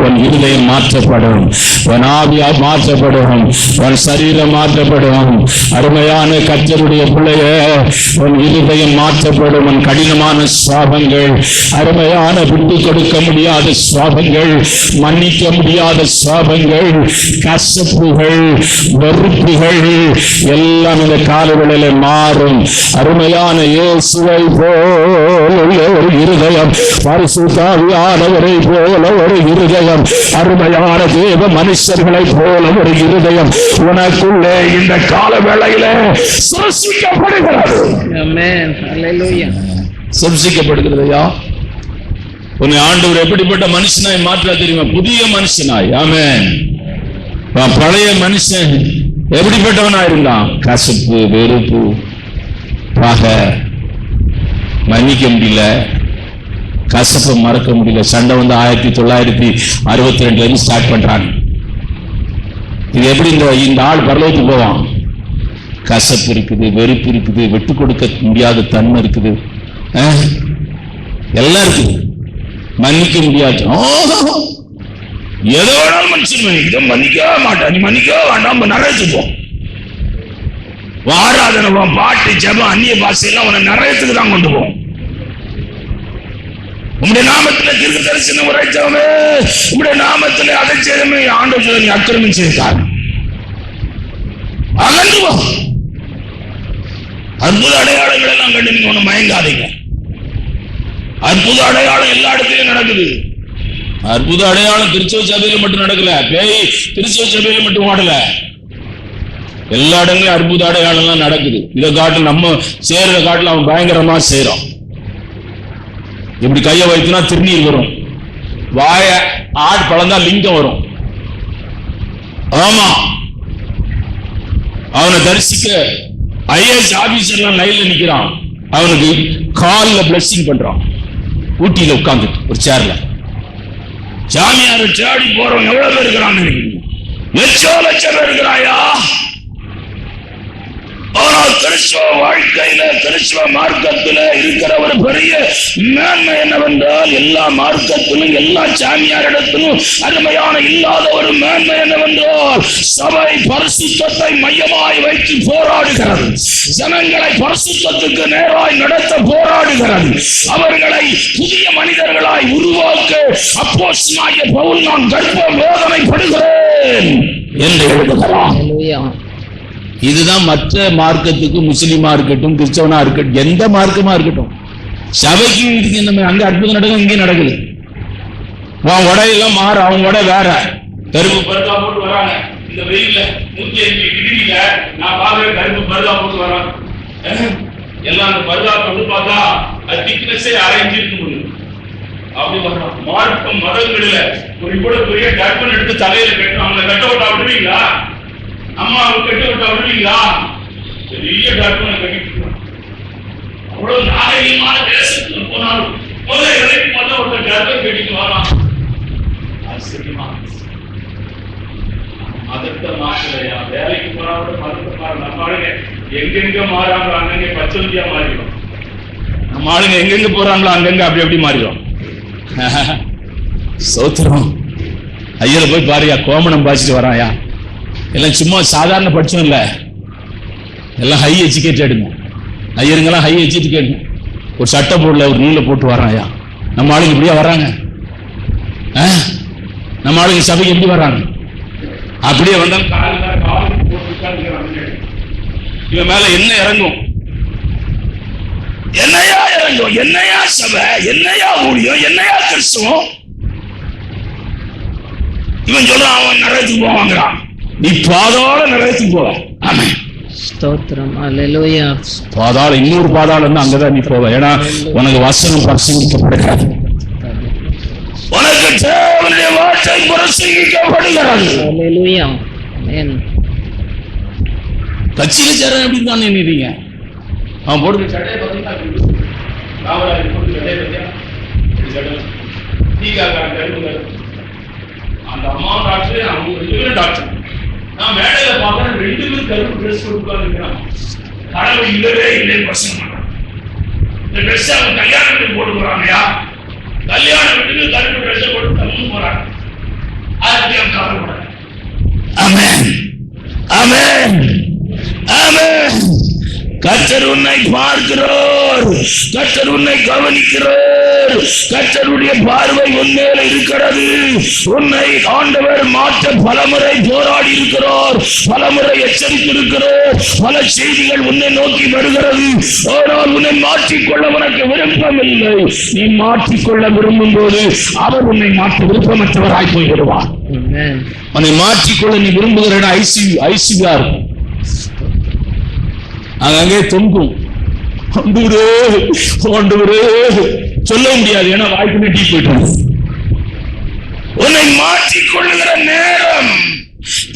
உன் இருதயம் மாற்றப்படும், உன் ஆவியா மாற்றப்படும், உன் சரீரம் மாற்றப்படும். அருமையான கர்த்தருடைய பிள்ளைய, உன் இருதயம் மாற்றப்படும். உன் கடினமான சுவாபங்கள், அருமையான விட்டு கொடுக்க முடியாத சுவாபங்கள், மன்னிக்க முடியாத சாபங்கள், கசப்புகள், வெறுப்புகள் எல்லாம் இந்த காலவேளையில மாறும். அருமையான இயேசுவை போல ஒரு இருதயம், பரிசுத்த ஆவியானவரை போல ஒரு இருதயம், அருமையான தேவ மனுஷர்களை போல ஒரு இருதயம் உனக்குள்ளே இந்த காலவேளையில சிருஷ்டிக்கப்படுகிறது. ஆமென். ஹல்லேலூயா. சிருஷ்டிக்கப்படுகிறதையா உன்னை ஆண்டவர் எப்படிப்பட்ட மனுஷனாய் மாற்ற தெரியுமா? புதிய மனுஷனாய். ஆமென். பழைய மனுஷன் எப்படிப்பட்டவனா இருந்தான்? கசப்பு, வெறுப்பு, பகை, மன்னிக்க முடியல, கசப்பை மறக்க முடியல. சண்டை வந்து 1962 இருந்து ஸ்டார்ட் பண்றாங்க. இது எப்படி இந்த ஆள் பரலோகத்துக்கு போவான்? கசப்பு இருக்குது, வெறுப்பு இருக்குது, விட்டு கொடுக்க முடியாத தன்மை இருக்குது, எல்லாம் இருக்குது. மன்னிக்க முடியாது. எதோ மனுஷன் இதை மன்னிக்க மாட்டான், நீ மன்னிக்க வேண்டாம், நிறையத்துப்போம். ஆராதனை, பாட்டு, ஜபம், அந்நிய பாஷையெல்லாம் உன்னை நிறையத்துக்கு தான் கொண்டு போவோம். உங்களுடைய நாமத்துல தீர்க்க தரிசனம் உரைச்சவமே, உங்களுடைய நாமத்துல அதை செய்யமே ஆண்டவர் நீ அக்கிரமம் செய்தார் அகன்றுவோம். அற்புத அடையாளங்கள் எல்லாம் கண்டு நீங்க ஒண்ணு மயங்காதீங்க. அற்புத அடையாளம் எல்லா இடத்துலயும் நடக்குது. அற்புத அடையாளம் திருச்செவ சபையில மட்டும் நடக்கல, பேய் திருச்செவ சபையில மட்டும் ஓடல, எல்லா இடங்களையும் அற்புத அடையாளம் எல்லாம் நடக்குது. இதை காட்டு நம்ம சேர்ற காட்டுல அவன் பயங்கரமா செய்யறான். இப்படி கைய வைத்துனா திருநீர் வரும், வாய ஆடு பழந்தா லிங்கம் வரும். ஆமா, அவனை தரிசிக்க ஐஏஎஸ் ஆபீசர்லாம் லைன்ல நிக்கிறான். அவனுக்கு காலில் பிளஸிங் பண்றான். ஊட்டியில உட்கார்ந்துட்டு ஒரு சேர்ல ஜாமியார் தேடி போறவன் எவ்வளவு பேர் இருக்கிறான்னு நினைக்கிறீங்க? லட்சம் பேர் இருக்கிறாயா? ஆனால் கிறிஸ்துவ வாழ்க்கையில, கிறிஸ்துவ மார்க்கத்துல இருக்கிற ஒரு பெரிய மேன்மை என்னவென்றால், எல்லா மார்க்கத்திலும் எல்லா சாமியார் இடத்திலும் அருமையான இல்லாத ஒரு மேன்மை என்னவென்றால், சபை பரிசுத்தத்தை மையமாய் வைத்து போராடுகிறது. ஜனங்களை பரிசுத்தத்துக்கு நேராய் நடத்த போராடுகிறது. அவர்களை புதிய மனிதர்களாய் உருவாக்க அப்போஸ்தலனாகிய பவுல் நான் கர்ப்ப வேதனைப்படுகிறேன் என்று எழுதுகிறான். இதுதான் மற்ற மார்க்கத்துக்கு, முஸ்லிமா இருக்கட்டும், கிறிஸ்தவனா இருக்கட்டும், எந்த மார்க்கமா இருக்கட்டும், சபைக்கு இதுக்கு நம்ம அங்க அற்புதம் நடக்கும், இங்கே நடக்குது. உன் உடையெல்லாம் மாற, அவங்க உடை வேற. கருப்பு பருதா போட்டு வராங்க இந்த வெயில்ல, 105 டிகிரில நான் பாக்குறேன் கருப்பு பருதா போட்டு வராங்க. எல்லாம் அந்த பரிதாபத்தை வந்து பார்த்தா அது திக்னஸே அரைஞ்சிருக்க முடியும். அப்படி வரலாம். மார்க்க மதங்களில ஒரு இவ்வளவு பெரிய கர்ப்பன் எடுத்து தலையில கட்டணும். அவங்க கட்ட விட்டா விடுவீங்களா? அம்மா அவங்க கட்ட விட்டா விடுவீங்களா? பெரிய கர்ப்பனை கட்டிட்டு அவ்வளவு நாகரீகமான தேசத்துல போனாலும் முதல் இறைக்கு மட்டும் ஒரு கர்ப்பம் கட்டிட்டு வரலாம். ஆச்சரியமா மதத்தை மாற்றலையா? வேலைக்கு போனாவோட மதத்தை மாற. நம்ம ஆளுங்க எங்கெங்க மாறாங்களோ அங்கங்க பச்சந்தியா மாறிடும். நம்ம ஆளுங்க எங்கெங்க போறாங்களோ அங்கங்க அப்படி அப்படி மாறிடும். சோத்திரம். ஐயரை போய் பாருயா, கோமணம் பாய்ச்சிட்டு வராயா. எல்லாம் சும்மா சாதாரண படிச்சோம் இல்ல, எல்லாம் ஹை எஜுகேட்டடுங்க. ஐயருங்கெல்லாம் ஹை எஜுகேட்டடுங்க. ஒரு சட்டை போடல, ஒரு நூலை போட்டு வராயா. நம்ம ஆளுங்க இப்படியா வர்றாங்க? நம்ம ஆளுங்க சபைக்கு எப்படி வர்றாங்க? அப்படியே வந்தாலும் இவன் மேல என்ன இறங்கும்? என்னையா இறங்கும்? என்னையா சபை? என்னையா ஊழியம்? என்னையா கிறிஸ்துவம்? இவன் சொல்றான் அவன் நரகத்துக்கு போவாங்கிறான். நீ பாதாள நரகத்துக்கு போவ. ஆமென். ஸ்தோத்திரம். அல்லேலூயா. பாதாள இன்னொரு பாதாளம் அங்கதான் நீ போவ. ஏன்னா உனக்கு வசனம் பரிசுத்தப்படுகிறது. உனக்கு தேவனுடைய வார்த்தை பிரசங்கிக்கப்படுகிறது. அல்லேலூயா. ஆமென். கட்சியில சேர அப்படின்னு தானே நினைக்கிறீங்க? அவன் போட்டு சட்டையை பார்த்தீங்கன்னா அந்த அம்மா டாக்டர் அவங்க 2 பேரும் டாக்டர். நான் மேடையில பார்க்கறேன் 2 பேரும் கருப்பு ட்ரெஸ் போட்டு இருக்கிறான். கடவுள் இல்லவே இல்லைன்னு பிரச்சனை பண்றான். இந்த ட்ரெஸ் அவங்க கல்யாணத்துக்கு போட்டு போறாங்கயா. கல்யாண வீட்டுக்கு கருப்பு ட்ரெஸ் போட்டு தள்ளு போறாங்க. அதுக்கு அவன் கவலைப்படாது. ஆமென், ஆமென், ஆமென். கர்த்தர் உன்னை பார்க்கிறார். கர்த்தர் உன்னை கவனிக்கிறார். கர்த்தருடைய பார்வை உன்மேல இருக்கிறது. உன்னை ஆண்டவர் மாற்ற பலமுறை போராடி இருக்கிறார். பலமுறை எச்சரித்திருக்கிறார். பல செய்திகள் உன்னை நோக்கி வருகிறது. ஆனால் உன்னை மாற்றிக்கொள்ள உனக்கு விருப்பம் இல்லை. நீ மாற்றிக்கொள்ள விரும்பும் போது அவர் உன்னை மாற்ற விருப்பமற்றவராய் போய்விடுவார். உன்னை மாற்றிக்கொள்ள நீ விரும்புகிற ஐசியா இருக்கும். அங்கே தொங்கும். சொல்ல முடியாது, ஏன்னா வாய்ப்பு நீட்டி போயிட்டு. உன்னை மாற்றிக்கொள்ளுகிற நேரம்,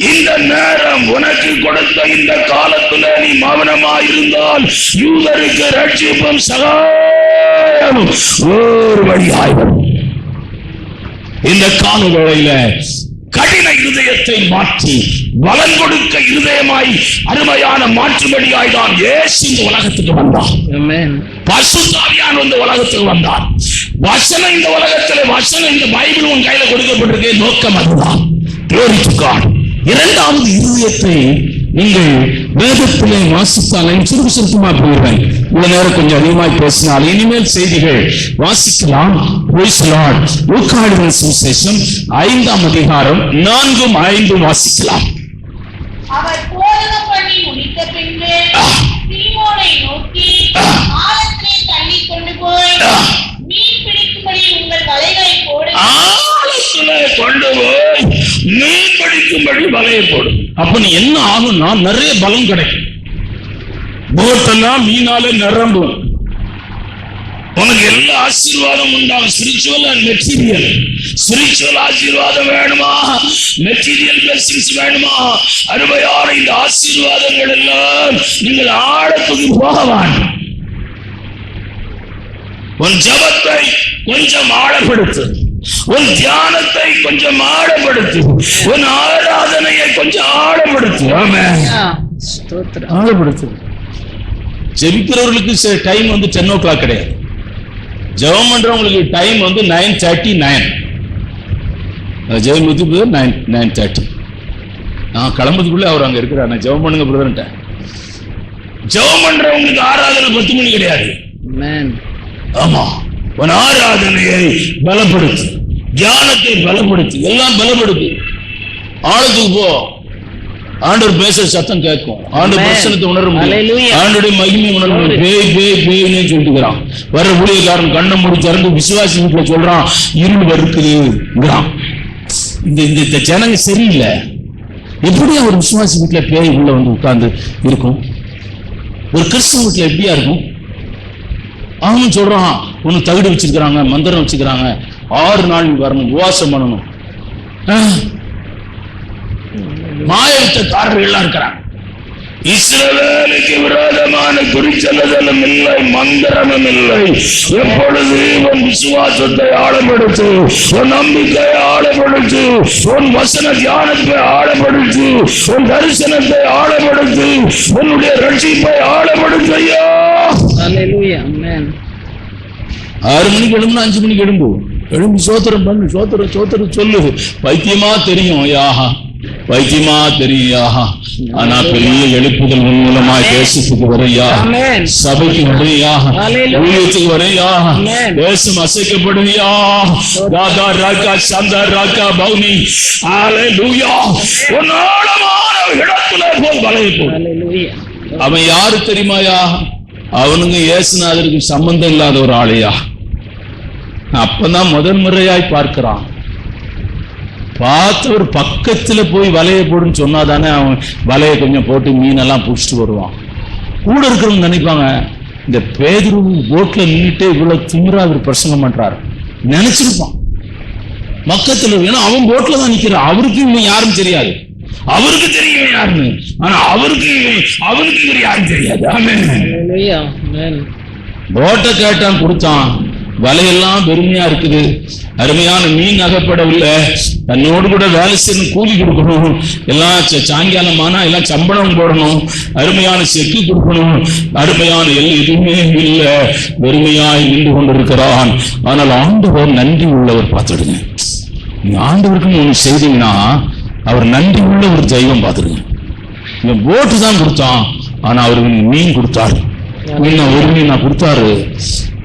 இந்த நேரம் உனக்கு கொடுத்த இந்த காலத்துல நீ மௌனமாயிருந்தால் யூதருக்கு ரட்சிப்பும் சகாயமும் ஒரு வழியாய் வரும். இந்த கால வேளையில கடின இருதயத்தை மாற்றி பலன் கொடுக்க இருதயமாய் அருமையான மாற்றுபடியாய் தான் இயேசு இந்த உலகத்துக்கு வந்தார். பரிசுத்த ஆவியானவர் இந்த உலகத்துக்கு வந்தார். வசனம் இந்த உலகத்தில், வசனம் இந்த பைபிள் உன் கையில கொடுக்கப்பட்டிருக்க நோக்கம் அதுதான். Glory to God. இரண்டாவது இருதயத்தை நீங்கள் வேதத்திலே வாசித்தாலும் சுருக்கமா போயிடுவேன். இவ்வளவு நேரம் கொஞ்சம் அதிகமாய் பேசினால் இனிமேல் செய்திகள் வாசிக்கலாம். லூக்காவின் சுவிசேஷம் 5ஆம் அதிகாரம் 4, 5 வாசிக்கலாம். அவர் போதகம் பண்ணி முடித்த பின்பு சீமோனை நோக்கி ஆழத்திலே தள்ளி கொண்டு போய் மீன் பிடிக்கும்படி உங்கள் வலைகளை போடுங்கள். ஆழத்திலே கொண்டு போய் மீன் பிடிக்கும்படி வலையை போடு. அப்ப நீ என்ன ஆகும்னா நிறைய பலம் கிடைக்கும். போட்டெல்லாம் மீனால நிரம்பும். உனக்கு எல்லா ஆசீர்வாதம் உண்டாகும். Spiritual and material. ஸ்பிரிச்சுவல் ஆசீர்வாதம் வேணுமா, மெட்டீரியல் பிளெஸிங்ஸ் வேணுமா, அருமையான இந்த ஆசீர்வாதங்கள் எல்லாம் நீங்கள் ஆழத்துக்கு போக வேண்டும். உன் ஜபத்தை கொஞ்சம் ஆழப்படுத்து. உன் தியானத்தை கொஞ்சம் ஆழப்படுத்து. உன் ஆராதனையை கொஞ்சம் ஆழப்படுத்து. ஆமென். ஆழப்படுத்து. ஜெபிக்கிறவர்களுக்கு டைம் வந்து 10 o'clock கிடையாது. ஜெபம் பண்றவங்களுக்கு டைம் வந்து 9:39. ஜெபம் பத்தி 9:30. நான் கிளம்புறதுக்குள்ள அவர் அங்க இருக்கிறார். நான் ஜெபம் பண்ணுங்க பிரதர்ட்ட. ஜெபம் பண்றவங்களுக்கு ஆராதனை 10 மணி கிடையாது. ஆமா, உன் ஆராதனையை பலப்படுத்து, தியானத்தை பலப்படுத்து, எல்லாம் பலப்படுத்து. ஆழத்துக்கு போ. ஆண்டவர் பேசுற சத்தம் கேட்கும். ஆண்டவர் பிரசன்னத்தை உணர முடியும். ஆண்டோடைய மகிமை உணர முடியும். பேய் பேய் பேய்னே சொல்லிட்டுக்கிறான். வர்ற ஊழியக்காரன் கண்ணை மூடி திறந்து விசுவாசி வீட்டுல சொல்றான் இருள் வருக்குதுங்கிறான். இந்த ஜனங்க சரியில்லை. எப்படி ஒரு விசுவாசி வீட்டுல பேய் உள்ள வந்து உட்கார்ந்து இருக்கும்? ஒரு கிறிஸ்துவ வீட்டுல எப்படியா இருக்கும்? அவனும் சொல்றான், ஒண்ணு தகுடு வச்சிருக்கிறாங்க, மந்திரம் வச்சுக்கிறாங்க, 6 நாள் வரணும், உபவாசம் பண்ணணும். மாயத்தக்காரர்கள் எல்லாம் இருக்கிறாங்க. இஸ்ரவேலுக்கு விரோதமான குறிச்சொல்லுதலும் இல்லை, மந்திரமும் இல்லை. எப்பொழுது உன் விசுவாசத்தை ஆழப்படுத்து, உன் நம்பிக்கையை ஆழப்படுத்து, உன் வசன தியானத்தை ஆழப்படுத்து, உன் தரிசனத்தை ஆழப்படுத்து, உன்னுடைய ரட்சிப்பை ஆழப்படுத்தையா. 6 மணிக்கு எழும்பு, 5 மணிக்கு எழும்பு சோத்திரம் பண்ணு, சோத்திரம் சொல்லு. பைத்தியமா தெரியும் ஐயா, வைத்தியமா தெரியா. ஆனா பெரிய எழுப்புதல் மூலமா தேசத்துக்கு வரையா, சபைக்கு வரையா, ஊழியத்துக்கு வரையா, தேசம் அசைக்கப்படுவியா. ராதா ராக்கா சந்தா ராக்கா பவுனி ஹalleluya. உன்னாலமான இடத்துல போய் வளைய போ. அவன் யாரு தெரியுமாயா? அவனுங்க இயேசுநாதருக்கு சம்பந்தம் இல்லாத ஒரு ஆளையா. அப்பதான் முதல் முறையாய் பார்க்கிறான். பார்த்து ஒரு பக்கத்துல போய் வலைய போடுன்னு சொன்னாதானே அவன் வலைய கொஞ்சம் போட்டு மீனெல்லாம் பிடிச்சிட்டு வருவான். கூட இருக்கிறவங்க நினைப்பாங்க, இந்த பேதுரு போட்ல நின்றுட்டு இவ்வளவு திமிரா அவர் பிரசங்கம் பண்றாரு நினைச்சிருப்பான் பக்கத்துல. ஏன்னா அவன் போட்ல தான் நிக்கிறான், அவருக்கு இவன் யாரும் தெரியாது, அவருக்கு தெரியும் யாருன்னு. ஆனா அவனுக்கு இவர் யாரும் தெரியாது. போட்டை கேட்டான், கொடுத்தான். வலையெல்லாம் பெருமையா இருக்குது, அருமையான மீன் அகப்படவில்லை, தன்னோடு கூட வேலை செய்யணும், கூலி கொடுக்கணும், எல்லாம் சாயங்காலமானா எல்லாம் சம்பளம் போடணும், அருமையான செக்கு கொடுக்கணும், அருமையான எதுவுமே இல்லை, வெறுமையாய் நின்று கொண்டிருக்கிறான். ஆனால் ஆண்டவர் நன்றி உள்ளவர். பார்த்துடுங்க, நீங்க ஆண்டவருக்கு ஒண்ணு செய்தீங்கன்னா அவர் நன்றி உள்ள ஒரு தெய்வம். பார்த்துடுங்க, இந்த போட்டு தான் கொடுத்தான், ஆனா அவருக்கு மீன் கொடுத்தாரு. ஒரு மீன் கொடுத்தாரு.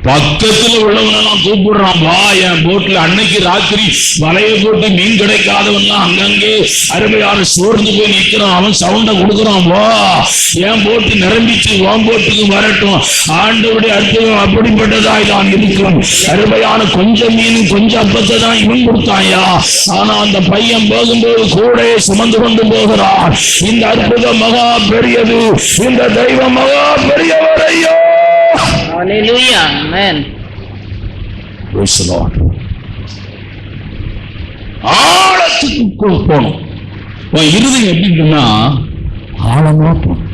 பக்கத்துல உள்ளவனெல்லாம் கூப்பிடுறான், வா என் போட்ல. அன்னைக்கு ராத்திரி வலைய போட்டு மீன் கிடைக்காதவன்லாம் அங்கங்கே அருமையான சோர்ந்து போய் நிற்கிறான். அவன் சவுண்ட கொடுக்குறான், வா என் போட்டு நிரம்பிச்சு, உன் போட்டுக்கு வரட்டும். ஆண்டவருடைய அற்புதம் அப்படிப்பட்டதாய் தான் இருக்கும். அருமையான கொஞ்சம் மீன் கொஞ்சம் அப்பத்தை தான் இவன் கொடுத்தாயா. ஆனா அந்த பையன் போகும்போது கூட சுமந்து கொண்டு போகிறான். இந்த அற்புதம் மகா பெரியது, இந்த தெய்வம் மகா பெரியவரையோ. Hallelujah. Amen. Praise the Lord. ஆழத்துக்கு போகணும். இருதயம் எப்படின்னா ஆழமா போகணும்.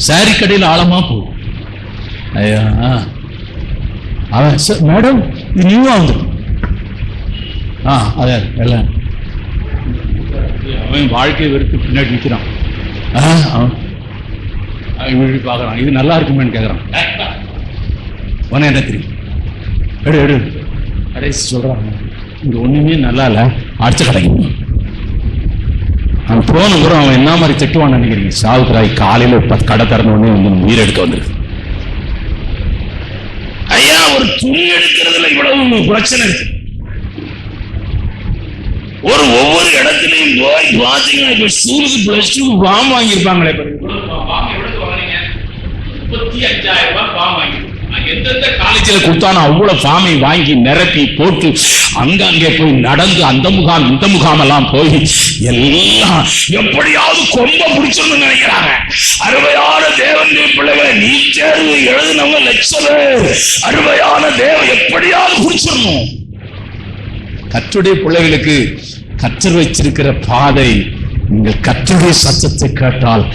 சாரி கடையில் ஆழமா போகும். ஐயா அவன் மேடம் இது நியூவா வந்து அதே எல்லாம் அவன் வாழ்க்கையை வெறுத்து பின்னாடி நிற்கிறான். அவன் பார்க்கறான், இது நல்லா இருக்குமேன்னு கேட்கறான். உன என்ன தெரியும், எடு கடைசி சொல்றாங்க, இங்க ஒண்ணுமே நல்லா இல்ல, அடுத்த கடைக்கு. அவன் போன கூட அவன் என்ன மாதிரி திட்டுவான்னு நினைக்கிறீங்க? சாவுக்குறாய் காலையில கடை திறந்த உடனே வந்து உயிர் எடுக்க வந்திருக்கு. ஐயா, ஒரு துணி எடுக்கிறதுல இவ்வளவு பிரச்சனை இருக்கு. ஒவ்வொரு இடத்துலையும் போய் பாத்தீங்கன்னா, இப்ப ஸ்கூலுக்கு +2 ஃபார்ம் வாங்கியிருப்பாங்களே, 35,000 ரூபாய் ஃபார்ம் வாங்கி எந்தெந்த காலேஜில் கொடுத்தானோ அவ்வளவு ஃபார்மை வாங்கி நிரப்பி போட்டு அங்கே போய் நடந்து அந்த முகாம் இந்த முகாம் எல்லாம் போய் எல்லாம் எப்படியாவது கொம்ப பிடிச்சோம்னு நினைக்கிறாங்க. அருமையான தேவனுடைய பிள்ளைகளை நீட் தேர்வு எழுதினவங்க லட்சம் அருமையான தேவன் எப்படியாவது பிடிச்சிடணும். கர்த்தருடைய பிள்ளைகளுக்கு கர்த்தர் வச்சிருக்கிற பாதை, நீங்கள் கர்த்தருடைய சத்தத்தை கேட்டால்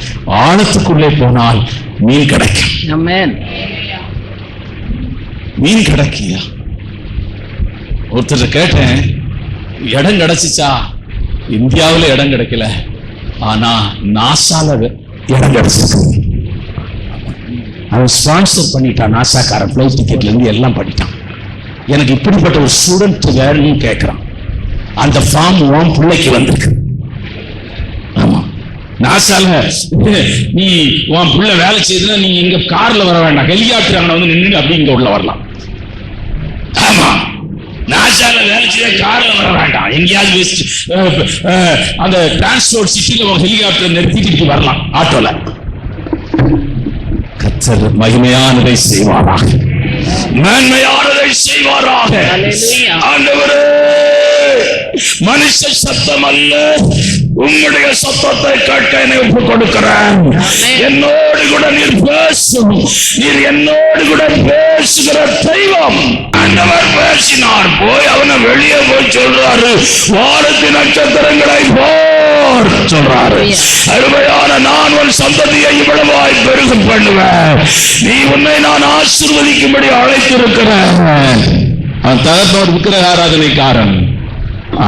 ஆழத்துக்குள்ளே போனால் மீன் கிடைக்கும். மீன் கிடைக்கியா? ஒருத்தர் கேட்டேன், இடம் கிடைச்சிச்சா? இந்தியாவில் இடம் கிடைக்கல, ஆனா நாசால இடம் கிடைச்சிருக்கு. அவன் ஸ்பான்சர் பண்ணிட்டான், நாசாக்காரன் ஃபிளைட் டிக்கெட்ல இருந்து எல்லாம் பண்ணிட்டான். எனக்கு இப்படிப்பட்ட ஒரு ஸ்டூடெண்ட் வேணும்னு கேட்கிறான். அந்த ஃபார்ம் உன் பிள்ளைக்கு வந்திருக்கு. ஆமா, நாசால நீ உன் பிள்ளை வேலை செய்யுதுன்னா நீ இங்க கார்ல வர வேண்டாம், ஹெலிகாப்டர் அங்க வந்து நின்று அப்படி இங்க உள்ள வரலாம். ஆமா, நாசால வேலை செய்ய கார்ல வர வேண்டாம், எங்கேயாவது அந்த டிரான்ஸ்போர்ட் சிட்டில ஹெலிகாப்டர் நிறுத்திட்டு வரலாம் ஆட்டோல. கர்த்தர் மகிமையானதை செய்வாராக, மேன்மையானதை செய்வாராக. ஆண்டவரே, மனுஷ சத்தம் அல்ல, உம்முடைய சத்தத்தை கேட்க என்னை ஒப்புக் கொடுக்கிறேன். என்னோடு கூட நீர் பேசும். நீர் என்னோடு கூட பேசுகிற தெய்வம். ஆண்டவர் பேசினார். போய் அவனை வெளியே போய் சொல்றாரு, வானத்தின் நட்சத்திரங்களை போர் சொல்றாரு. அருமையான நான் உன் சந்ததியை இவ்வளவாய் பெருக பண்ணுவேன். நீ உன்னை நான் ஆசீர்வதிக்கும்படி அழைத்திருக்கிறேன். அவன் தகப்பவர் விக்கிரக ஆராதனைக்காரன்.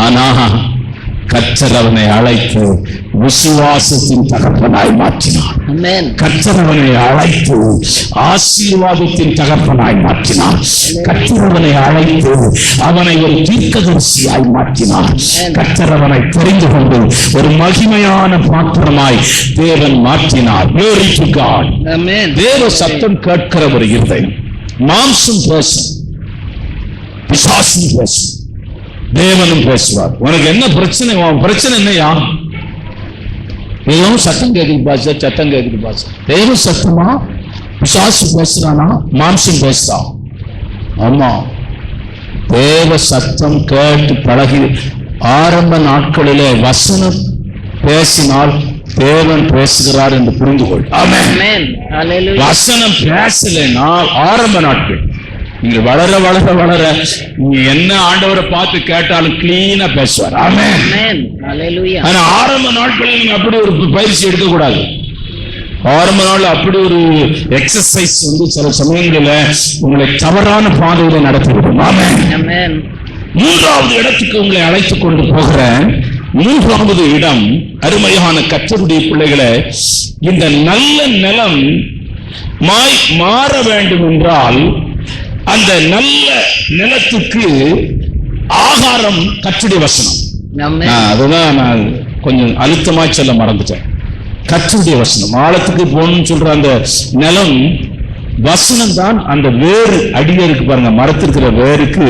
ஆனா கர்த்தர் அவனை அழைத்து விசுவாசத்தின் தகப்பனாய் மாற்றினார். கர்த்தர் அவனை அழைத்து ஆசீர்வாதத்தின் தகப்பனாய் மாற்றினார். கர்த்தர் அவனை அழைத்து அவனை ஒரு தீர்க்கதரிசியாய் மாற்றினார். கர்த்தர் அவனை தெரிந்து கொண்டு ஒரு மகிமையான பாத்திரமாய் தேவன் மாற்றினார். Glory to God. தேவ சத்தம் கேட்கிற ஒரு இருதயம். மாம்சம் பேசும், பிசாசும் பேசும், தேவனும் பேசுவார். உனக்கு என்ன பிரச்சனை? பிரச்சனை என்னையா? ஏதோ சத்தம் கேட்குது பாச, சத்தம் கேட்குது பாச. தேவ சத்தமா? பிசாசு பேசுறானா? மாம்சம் பேசுறா? ஆமா, தேவ சத்தம் கேட்டு பழகி ஆரம்ப நாட்களிலே வசனம் பேசினால் தேவன் பேசுகிறார் என்று புரிந்து கொள். ஆமென். வசனம் பேசலைன்னா ஆரம்ப நாட்கள் நீங்க வளர வளர வளர நீங்க என்ன ஆண்டவரை பார்த்து கேட்டாலும் கிளீனா பேசுவார். ஆமென். ஆனா ஆரம்ப நாட்களில் நீங்க அப்படி ஒரு பயிற்சி எடுக்க கூடாது. ஆரம்ப நாள் அப்படி ஒரு எக்ஸசைஸ் சில சமயங்களில் உங்களை தவறான பாதையில நடத்திவிடும். ஆமென். மூன்றாவது இடத்துக்கு உங்களை அழைத்துக் கொண்டு போகிறேன். மூன்றாவது இடம், அருமையான கர்த்தருடைய பிள்ளைகளை, இந்த நல்ல நிலம் மாற வேண்டும் என்றால் அந்த நல்ல நிலத்துக்கு ஆகாரம் கர்த்தருடைய வசனம். அதுதான் நான் கொஞ்சம் அழுத்தமா சொல்ல மறந்துட்டேன். கர்த்தருடைய வசனம் ஆழத்துக்கு போகணும்னு சொல்ற அந்த நிலம் வசனம் தான். அந்த வேறு அடியில் இருக்கு பாருங்க, மரத்திருக்கிற வேருக்கு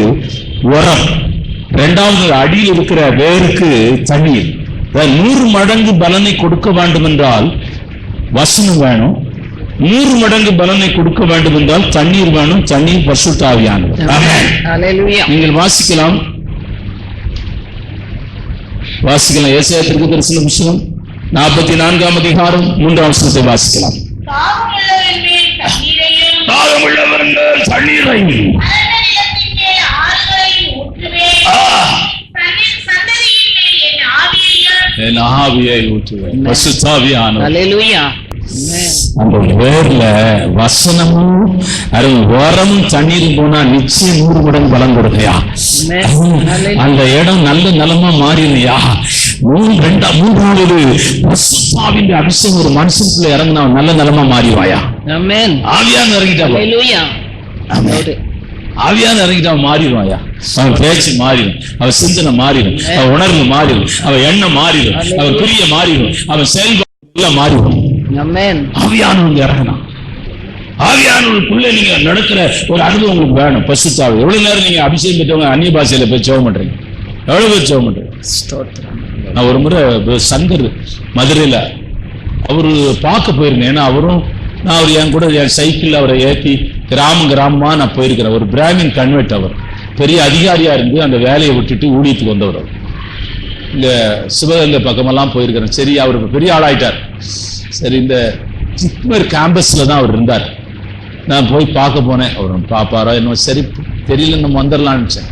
உரம். இரண்டாவது அடியில் இருக்கிற வேருக்கு தண்ணீர். 100 மடங்கு பலனை கொடுக்க வேண்டும் என்றால் வசனம் வேணும். 100 மடங்கு பலனை கொடுக்க வேண்டும் என்றால் தண்ணீர் வேணும். தண்ணீர் பரிசுத்த ஆவியானவர். நீங்கள் வாசிக்கலாம் ஏசாயா தீர்க்கதரிசன புத்தகம் 44ஆம் அதிகாரம் 3ஆம் வசனத்தை வாசிக்கலாம். தாகமுள்ளவன் மேல் தண்ணீரையும் என் ஆவியை ஊற்றுவேன். பரிசுத்த ஆவியானவர். அந்த வேர்ல வசனமும் ஓரமும் தண்ணீரும் போனா நிச்சயம் 100 மடங்கு பலம் கொடுக்கையா. அந்த இடம் நல்ல நிலமா மாறினையா. மூன்றாவது பரிசுத்தாவின் அபிஷேகம் ஒரு மனுஷனுக்குள்ள இறங்கினா நல்ல நிலமா மாறிவாயா. ஆவியான இறங்கிட்டா, ஆவியான இறங்கிட்டா மாறிடுவாயா. அவன் பேச்சு மாறிடும், அவன் சிந்தனை மாறிடும், அவன் உணர்வு மாறிடும், அவன் எண்ணம் மாறிடும், அவன் பிரிய மாறிடும், அவன் செயல்பாடு மாறிடும். ஆவியானவங்க இறங்கினா, ஆவியானவருக்குள்ள நீங்க நடக்கிற ஒரு அனுபவம் உங்களுக்கு வேணும். பசுத்தாவி. எவ்வளவு நேரம் நீங்க அபிஷேகம் பெற்றவங்க அந்நிய பாஷையில போய் ஜெபம் பண்றீங்க? எவ்வளவு பேர் ஜெபம் பண்றீங்க? நான் ஒரு முறை சங்கர் மதுரையில அவரு பார்க்க போயிருந்தேன். ஏன்னா நான் அவர் என் கூட என் சைக்கிள் அவரை ஏற்றி கிராமமா நான் போயிருக்கிறேன். ஒரு பிராமின் கன்வெர்ட். அவர் பெரிய அதிகாரியா இருந்து அந்த வேலையை விட்டுட்டு ஊழியத்துக்கு வந்தவர். அவர் இங்க சிவகங்கை பக்கமெல்லாம் போயிருக்கிறேன். சரி, அவர் பெரிய ஆளாயிட்டார். சரி, இந்த ஜிப்மர் கேம்பஸ்ல தான் அவர் இருந்தார். நான் போய் பார்க்க போனேன். அவர் பாப்பாரா என்ன, சரி தெரியல, நம்ம வந்துடலான்னு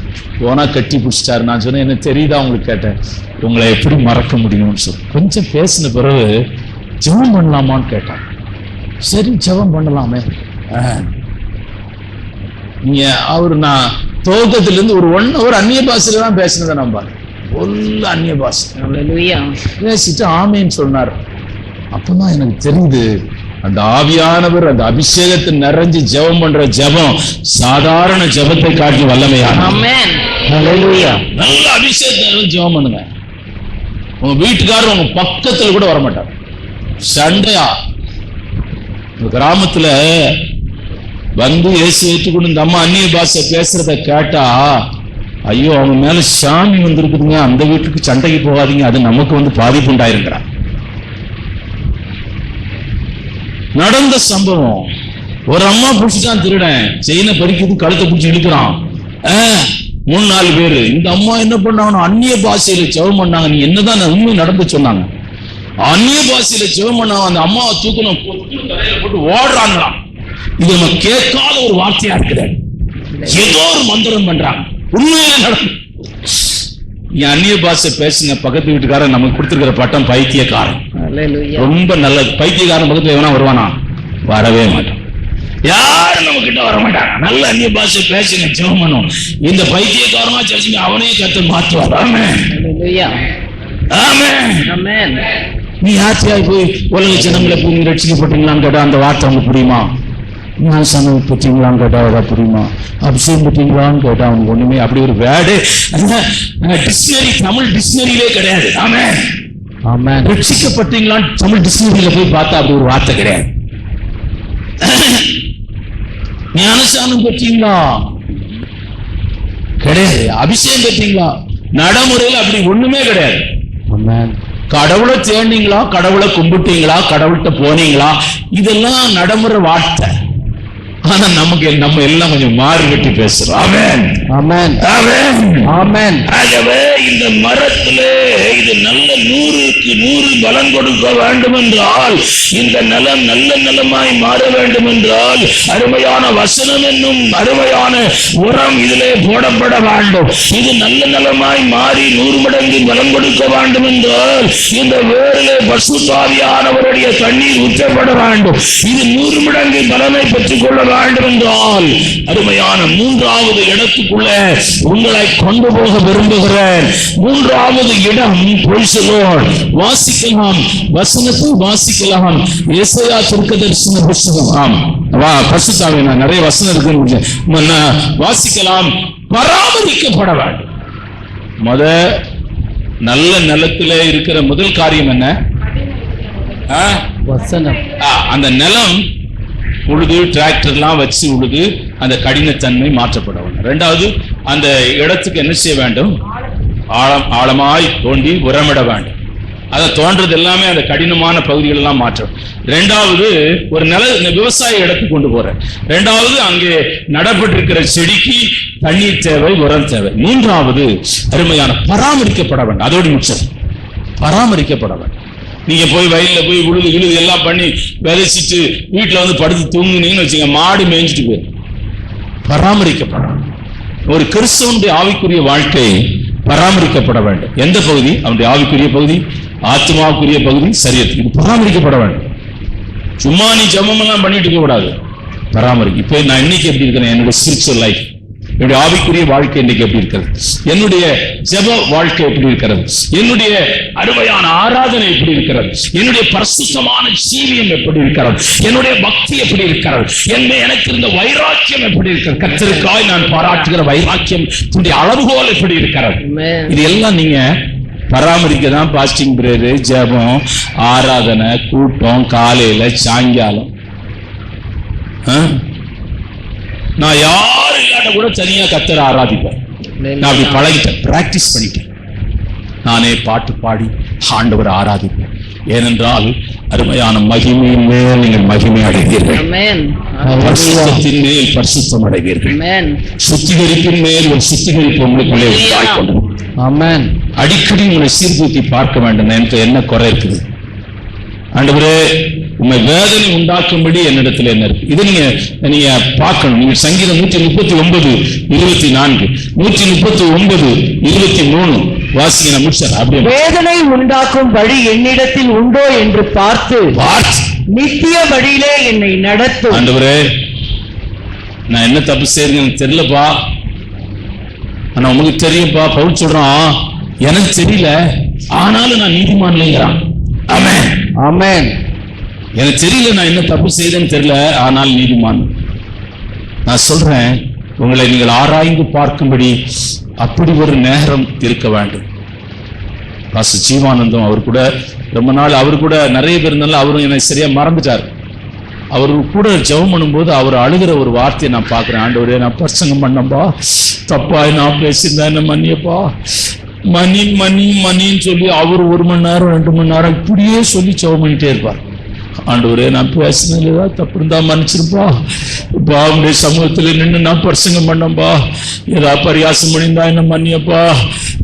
போனா கட்டி பிடிச்சிட்டாரு. நான் சொன்னேன், என்ன தெரியுதா உங்களுக்கு கேட்டேன். உங்களை எப்படி மறக்க முடியும்னு சொல்லி கொஞ்சம் பேசின பிறகு ஜெபம் பண்ணலாமான்னு கேட்டான். சரி, ஜெபம் பண்ணலாமே. நீங்க நான் துவக்கத்துல இருந்து ஒரு 1 hour அந்நிய பாஷையில தான் பேசினதை நம்ப அந்நிய பாஷை பேசிட்டு ஆமேன்னு சொன்னார். அப்பதான் எனக்கு தெரியுது, அந்த ஆவியானவர் அந்த அபிஷேகத்தை நிறைஞ்சு ஜெபம் பண்ற ஜெபம் சாதாரண ஜெபத்தை காட்டி வல்லமையா. நல்ல அபிஷேகத்தை ஜெபம் பண்ணுங்க. உங்க வீட்டுக்காரர் உங்க பக்கத்துல கூட வரமாட்டார். சண்டையா கிராமத்துல வந்து ஏசி ஏற்றுக்கொண்டு இந்த அம்மா அந்நிய பாஷை பேசுறத கேட்டா, ஐயோ அவங்க மேல சாமி வந்திருக்குதுங்க, அந்த வீட்டுக்கு சண்டைக்கு போகாதீங்க, அது நமக்கு வந்து பாதிப்பு உண்டாயிருக்கிறார். நடந்த சம்பவம். ஒரு அம்மா பிடிச்சிட்டான் திருடன், செயினை பறிக்கிறது, கழுத்தை பிடிச்சி இழுக்கிறான். 3-4 பேரு. இந்த அம்மா என்ன பண்ணாங்கன்னா அந்நிய பாஷையில ஜெபம் பண்ணாங்க. நீ என்னதான் உண்மை நடந்து சொன்னாங்க. அந்நிய பாஷையில ஜெபம் பண்ணாங்க. அந்த அம்மாவை தூக்கணும் தலையில போட்டு ஓடுறாங்களாம். இது நம்ம கேட்காத ஒரு வார்த்தையா இருக்குது. ஏதோ ஒரு மந்திரம் பண்றாங்க. உண்மையிலே நடந்து நீ அந்நிய பாஷை பேசுங்க. பக்கத்து வீட்டுக்காரன் நமக்கு கொடுத்துருக்கிற பட்டம் பைத்தியக்காரன். ரொம்ப நல்லது. பைத்தியக்காரன் பக்கத்துல எவனா வருவானா? வரவே மாட்டான். யாரும் நம்ம கிட்ட வர மாட்டாங்க. நல்ல அந்நிய பாஷை பேசுங்க, ஜெபம் பண்ணும். இந்த பைத்தியக்காரமா பேசுங்க, அவனே கத்து மாற்றுவார். ஆமென். நீ யாத்தியாய் போய் உலக ஜனங்களை பூமி ரட்சிக்கப்பட்டீங்களான்னு கேட்டா அந்த வார்த்தை அவனுக்கு புரியுமா? ஞானஸ்நானம் பெற்றீங்களான்னு கேட்டா அவருக்கு புரியுமா? அபிஷேகம் பெற்றீங்களான்னு கேட்டா அவனுக்கு ஒண்ணுமே அப்படி ஒரு வேர்டு டிக்ஷனரி, தமிழ் டிக்ஷனரியிலே கிடையாது. ஆமென். ரட்சிக்கப்பட்டீங்களான்னு தமிழ் டிக்ஷனரியில போய் பார்த்தா அப்படி ஒரு வார்த்தை கிடையாது. ஞானஸ்நானம் பெற்றீங்களா கிடையாது. அபிஷேகம் பெற்றீங்களா? நடைமுறையில் அப்படி ஒண்ணுமே கிடையாது. கடவுளை தேடினீங்களா, கடவுளை கும்பிட்டீங்களா, கடவுள்கிட்ட போனீங்களா, இதெல்லாம் நடைமுறை வார்த்தை. ஆனா நமக்கு நம்ம எல்லாம் கொஞ்சம் மாறு கட்டி பேசுறோம். ஆமென். ஆமென். ஆமென். ஆமென். ஆகவே இந்த மரத்திலே இது நல்ல 100க்கு 100 பலன் கொடுக்க வேண்டும் என்றால், இந்த நிலம் நல்ல நிலமாய் மாற வேண்டும் என்றால், அருமையான வசனம் என்னும் அருமையான உரம் இதிலே போடப்பட வேண்டும். இது நல்ல நிலமாய் மாறி 100 மடங்கு பலன் கொடுக்க வேண்டும் என்றால், இந்த வேரிலே பசுத்தாவியானவருடைய தண்ணீர் ஊற்றப்பட வேண்டும். இது 100 மடங்கு பலனை பெற்றுக் கொள்ள வேண்டும் என்றால், அருமையான 3வது இடத்துக்குள்ள உங்களை கொண்டு போக விரும்புகிறேன். 3வது இடம் வாசிக்கலாம், வசனத்தை வாசிக்கலாம். ஏசாயா தீர்க்கதரிசன புத்தகம். பரிசுத்தாவியா நிறைய வசனம் இருக்கு, வாசிக்கலாம். பராமரிக்கப்பட வேண்டும். நல்ல நிலத்திலே இருக்கிற முதல் காரியம் என்ன? வசனம். அந்த நிலம் உழுது, டிராக்டர்லாம் வச்சு உழுது அந்த கடினத்தன்மை மாற்றப்பட வேண்டும். 2வது அந்த இடத்துக்கு என்ன செய்ய வேண்டும்? ஆழமாய் தோண்டி உரமிட வேண்டும். அதை தோன்றது எல்லாமே அந்த கடினமான பகுதிகள் எல்லாம் மாற்றும். 2வது ஒரு விவசாய இடத்துக்கு கொண்டு போற. 2வது அங்கே நடப்பட்டிருக்கிற செடிக்கு தண்ணீர் தேவை, உரம் தேவை. 3வது அருமையான பராமரிக்கப்பட வேண்டும். அதோடு மிச்சம் பராமரிக்கப்பட வேண்டும். நீங்க போய் வயல்ல போய் உழுது எல்லாம் பண்ணி விதைச்சிட்டு வீட்டுல வந்து படுத்து தூங்குனீங்கன்னு வச்சுங்க, மாடு மேய்ஞ்சிட்டு போய் பராமரிக்கப்படும். ஒரு கிறிஸ்தவனுடைய ஆவிக்குரிய வாழ்க்கை பராமரிக்கப்பட வேண்டும். எந்த பகுதி? அவனுடைய ஆவிக்குரிய பகுதி, ஆத்மாவுக்குரிய பகுதி, சரீரத்துக்கு. இது பராமரிக்கப்பட வேண்டும். சும்மா நீ ஜெபம் எல்லாம் பண்ணிட்டு இருக்க கூடாது. பராமரிக்க. இப்ப நான் இன்னைக்கு எப்படி இருக்கிறேன்? என்னுடைய ஸ்பிரிச்சுவல் லைஃப், என்னுடைய ஆவிக்குரிய வாழ்க்கை இன்னைக்கு எப்படி இருக்கிறது? என்னுடைய ஜெப வாழ்க்கை எப்படி இருக்கிறது? என்னுடைய அருமையான ஆராதனை எப்படி இருக்கிறது? என்னுடைய பரிசுத்தமான ஜீவியம் எப்படி இருக்கிறது? என்னுடைய பக்தி எப்படி இருக்கிறது? எனக்கு இருந்த வைராக்கியம் எப்படி இருக்கிறது? கர்த்தருக்காய் நான் பாராட்டுகிற வைராக்கியம் அளவுகோல் எப்படி இருக்கிறது? இது எல்லாம் நீங்க பராமரிக்க தான் பாஸ்டிங் பிரேயர், ஜெபம், ஆராதனை, கூட்டம், காலையில சாயங்காலம். நான் யாரு இல்லாட்ட கூட தனியா கர்த்தரை ஆராதிப்பேன். நான் அப்படி பழகிட்டேன், பிராக்டிஸ் பண்ணிட்டேன். நானே பாட்டு பாடி ஆண்டவரை ஆராதிப்பேன். ஏனென்றால் அருமையான மகிமையின் மேல் நீங்கள் மகிமை அடைவீர்கள், பரிசுத்தத்தின் மேல் பரிசுத்தம் அடைவீர்கள், சுத்திகரிப்பின் மேல் ஒரு சுத்திகரிப்பு உங்களுக்குள்ளே உண்டாய்க்கொண்டு. ஆமென். அடிக்கடி உங்களை சீர்தூக்கி பார்க்க வேண்டும். எனக்கு என்ன குறை இருக்குது ஆண்டவரே? உண்மை வேதனை உண்டாக்கும்படி என்னிடத்துல என்ன இருக்கு? இது நீங்க பார்க்கணும். நீங்க சங்கீதம் 139:24, 139:23 வாசிங்க. முடிச்சார். அப்படியே வேதனை உண்டாக்கும் வழி என்னிடத்தில் உண்டோ என்று பார்த்து நித்திய வழியிலே என்னை நடத்தும். ஆண்டவரே, நான் என்ன தப்பு செய்யறேன்னு எனக்கு தெரியலப்பா. ஆனா உங்களுக்கு தெரியும்பா. பவுல் சொல்றான், எனக்கு தெரியல, ஆனாலும் நான் நீதிமான் இல்லைங்கிறான். ஆமென். ஆமென். எனக்கு தெரியல, நான் என்ன தப்பு செய்தேன்னு தெரியல, ஆனால் நீதிமான். நான் சொல்றேன், உங்களை நீங்கள் ஆராய்ந்து பார்க்கும்படி அப்படி ஒரு நேரம் இருக்க வேண்டும். பாஸ்டர் ஜீவானந்தம் அவர் கூட ரொம்ப நாள், அவர் கூட நிறைய பேர் இருந்தாலும் அவரும் என்னை சரியா மறந்துட்டார். அவர் கூட ஜெபம் பண்ணும்போது அவர் அழுகிற ஒரு வார்த்தையை நான் பார்க்கிறேன். ஆண்டவரே, நான் பிரசங்கம் பண்ணப்பா, தப்பாய் நான் பேசியிருந்தேன், என்ன மன்னியப்பா, மணின்னு சொல்லி அவர் 1 மணி நேரம் 2 மணி நேரம் இப்படியே சொல்லி ஜெபம் பண்ணிட்டே இருப்பார். ஆண்டவரே, நான் பேசினது ஏதாவது தப்பு இருந்தா மன்னிச்சிருப்பா. இப்போ அவனுடைய சமூகத்தில் நின்று நான் பிரசங்கம் பண்ணப்பா, ஏதாவது பரியாசம் பண்ணியிருந்தா என்ன மன்னியப்பா,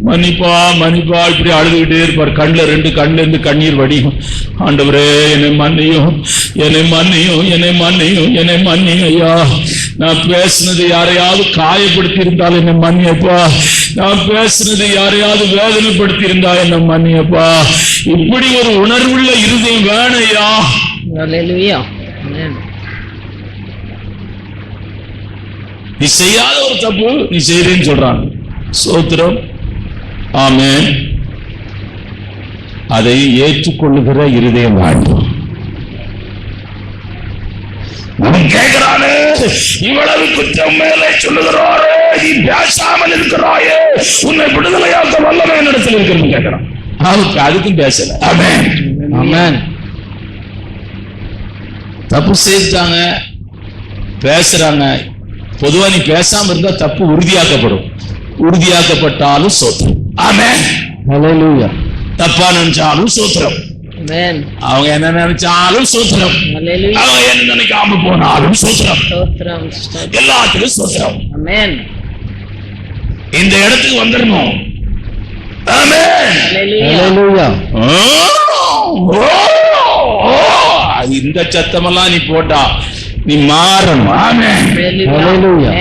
மன்னிப்பா மன்னிப்பா. இப்படி அழுதுகிட்டே இருப்பார். கண்ணில் 2 கண்ணில் இருந்து கண்ணீர் வடியும். ஆண்டவரே, என்னை மன்னியும், என்னை மன்னியும், என்னை மன்னியும், என்னை மன்னியும் ஐயா. நான் பேசினது யாரையாவது காயப்படுத்தி இருந்தால் என்னை மன்னியப்பா. நான் பேசினது யாரையாவது வேதனைப்படுத்தி இருந்தா என்ன மன்னியப்பா. இப்படி ஒரு உணர்வுள்ள இருதயம் வேணையா. Hallelujah. Amen. நீ செய்யாத ஒரு தப்பு நீ செய்றேன்னு சொல்றான். ஸ்தோத்திரம். ஆமென். அதை ஏற்றுக்கொள்ளுகிற இருதயம் வேண்டும். அவன் கேட்கிறானே, இவ்வளவு குற்றம் மேலே சொல்லுகிறாரே, நீ பேசாமல் இருக்கிறாயே, உன்னை விடுதலையாக்க வல்லமை என்னிடத்தில் இருக்கிறது கேட்கிறான். அவனுக்கு அதுக்கும் பேசல. ஆமென். ஆமென். தப்பு செய்தாங்க, பேசுறாங்க. பொதுவா நீ பேசாம இருந்தா தப்பு உறுதியாக்கப்படும். உறுதியாக்கப்பட்டாலும் சோத்திரம். ஆமென். ஹல்லேலூயா. தப்பா நினைச்சாலும் சோத்திரம். Amen. அவங்க என்ன நினைச்சாலும் சோத்திரம். Hallelujah. அவங்க என்ன நினைக்காம போனாலும் சோத்திரம். Stotram. எல்லாத்துக்கும் சோத்திரம். Amen. இந்த இடத்துக்கு வந்துடணும். ஆமென். Hallelujah. இந்த சத்தமெல்லாம் நீ போட்டா நீ மாறணும். ஆமென். Hallelujah.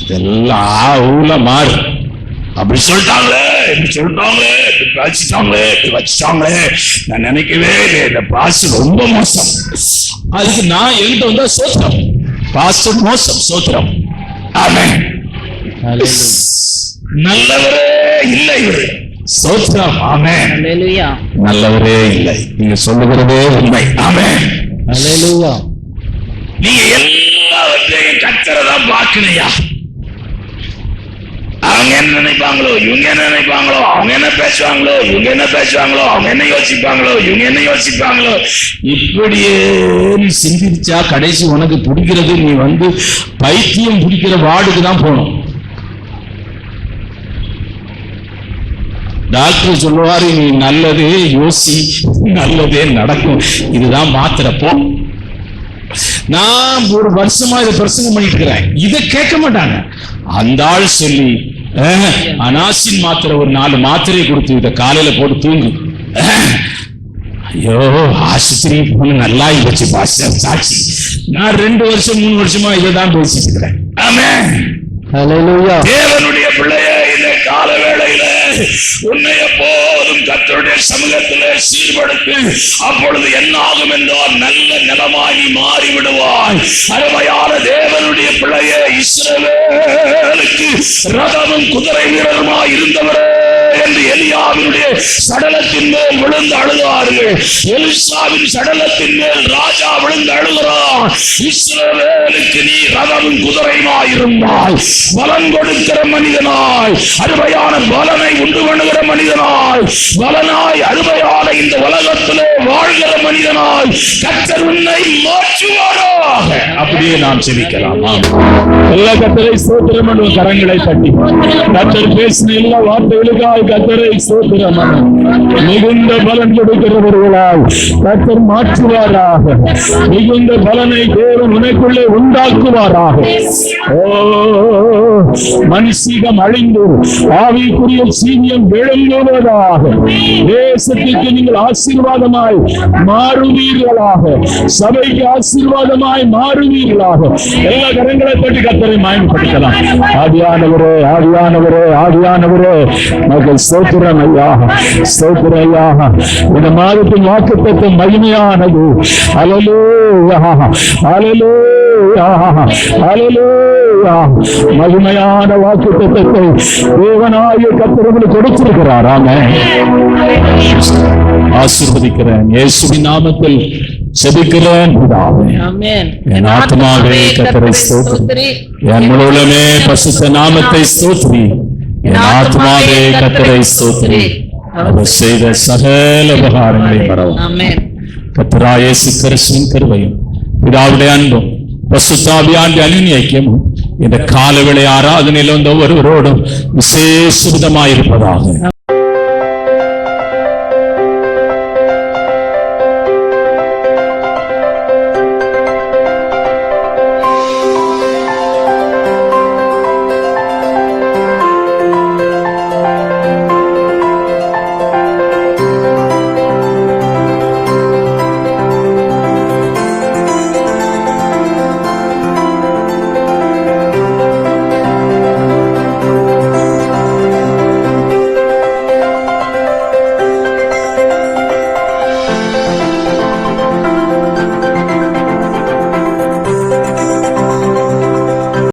இதெல்லாம் ஊல மாறு. அப்படி சொல்லிட்டாங்களே, இப்படி சொல்லிட்டாங்களே, இப்படி வச்சுட்டாங்களே, இப்படி வச்சுட்டாங்களே, நான் நினைக்கவே இல்லை. இந்த பாஸ் ரொம்ப மோசம். அதுக்கு நான் என்கிட்ட வந்தா சோத்திரம். பாஸ் மோசம், சோத்திரம். ஆமென். நல்லவரே இல்லை இவரு. சோத்திரம். ஆமென். Hallelujah. நல்லவரே இல்லை. நீங்க சொல்லுகிறதே உண்மை. ஆமென். Hallelujah. நீங்க எல்லாவற்றையும் கர்த்தரைதான் பார்க்கணையா. அவங்க என்ன நினைப்பாங்களோ, இவங்க என்ன நினைப்பாங்களோ, அவங்க என்ன பேசுவாங்களோ, இவங்க என்ன பேசுவாங்களோ, அவங்க என்ன யோசிப்பாங்களோ, இவங்க என்ன யோசிப்பாங்களோ, இப்படியே நீ சிந்திச்சா கடைசி உனக்கு பிடிக்கிறது நீ பைத்தியம் பிடிக்கிற வார்டுக்கு தான் போகணும். டாக்டர் சொல்லுவாரு, நீ நல்லதே யோசி, நல்லதே நடக்கும், இதுதான் மாத்திரை போ. நான் ஒரு வருஷமா இதை பிரசங்கம் பண்ணிட்டு இருக்கிறேன். இதை கேட்க மாட்டாங்க. அந்த ஆள் சொல்லி அனாசின் மாத்திரை ஒரு 4 மாத்திரையை கொடுத்து இதை காலையில போட்டு தூங்கு. ஐயோ, ஆஸ்பத்திரி போன நல்லா வச்சு பாஸ்டர் சாட்சி. நான் 2 வருஷம் 3 வருஷமா இதை தான் பேசிட்டு இருக்கிறேன். ஆமென். ஹல்லேலூயா. தேவனுடைய பிள்ளையே, இந்த கால வேளையில உன்னை எப்போதும் கர்த்தருடைய சமூகத்திலே சீர்படுத்து. அப்பொழுது என்ன ஆகும் என்றால் நல்ல நிலமாகி மாறி விடுவாய். அருமையான தேவனுடைய பிள்ளையே, இஸ்ரவேலுக்கு ரதமும் குதிரை வீரருமாய் இருந்தவரே என்று எலியாவினுடைய சடலத்தின் மேல் விழுந்து அழுதார்கள். எலிசாவின் சடலத்தின் மேல் ராஜா விழுந்து அழுகிறான். இஸ்ரவேலுக்கு நீ ரதமும் குதிரையுமாய் இருந்தாய். பலன் கொடுக்கிற மனிதனாய், அருமையான பலனை உண்டு பண்ணுகிற மனிதனாய், பலனாய் அருமையான இந்த உலகத்திலே வாழ்கிற மனிதனாய் கர்த்தர் உன்னை மாற்றுவாராக. அப்படியே நாம் செபிக்கலாம். எல்லா கர்த்தரை ஸ்தோத்திரம் என்று கரங்களை தட்டி கர்த்தர் பேசின எல்லா வார்த்தைகளுக்காய் கர்த்தரை ஸ்தோத்திரம். மிகுந்த பலன் கொடுக்கிறவர்களாய் கர்த்தர் மாற்றுவாராக. மிகுந்த பலனை தேவன் உனக்குள்ளே உண்டாக்குவாராக. மனுஷீகம் அழிந்து ஆவிக்குரிய சீனியம் விளங்குவதாக. தேசத்துக்கு நீங்கள் ஆசீர்வாதமாய் மாறுவீர்களாக. சபைக்கு ஆசீர்வாதமாய் மாறுவீர்களாக. எல்லா கரங்களை தட்டி கர்த்தரை மகிமைப்படுத்தலாம். ஆவியானவரே, ஆவியானவரே, ஆவியானவரே, மகள் ஸ்தோத்திரம் ஐயா, ஸ்தோத்திரம் ஐயா. இந்த மாதத்தின் வாக்குத்தத்தம் மகிமையானது. ஹல்லேலூயா, ஹல்லேலூயா, ஹல்லேலூயா. மகிமையான வாக்குத்தத்தத்தை தேவனாகிய கர்த்தர் உங்களுக்கு கொடுத்திருக்கிறார். ஆமென். ஆசீர்வதிக்கிறேன். இயேசுவின் நாமத்தில் செபிக்கிறேன் பிதாவே. Amen. என் ஆத்துமாவே கர்த்தரை ஸ்தோத்திரி, என் முழுவதுமே பரிசுத்த நாமத்தை ஸ்தோத்திரி. என் ஆத்துமாவே கர்த்தரை ஸ்தோத்திரி, அவர் செய்த சகல உபகாரங்களை மறவாதே. Amen. கர்த்தராகிய இயேசு கிறிஸ்துவின் கிருபையும் பிதாவுடைய அன்பும் பரிசுத்த ஆவியானவருடைய அந்யோன்ய ஐக்கியமும் இந்த காலவேளை ஆராதனையில் வந்த ஒருவரோடும் விசேஷிதமாயிருப்பதாக.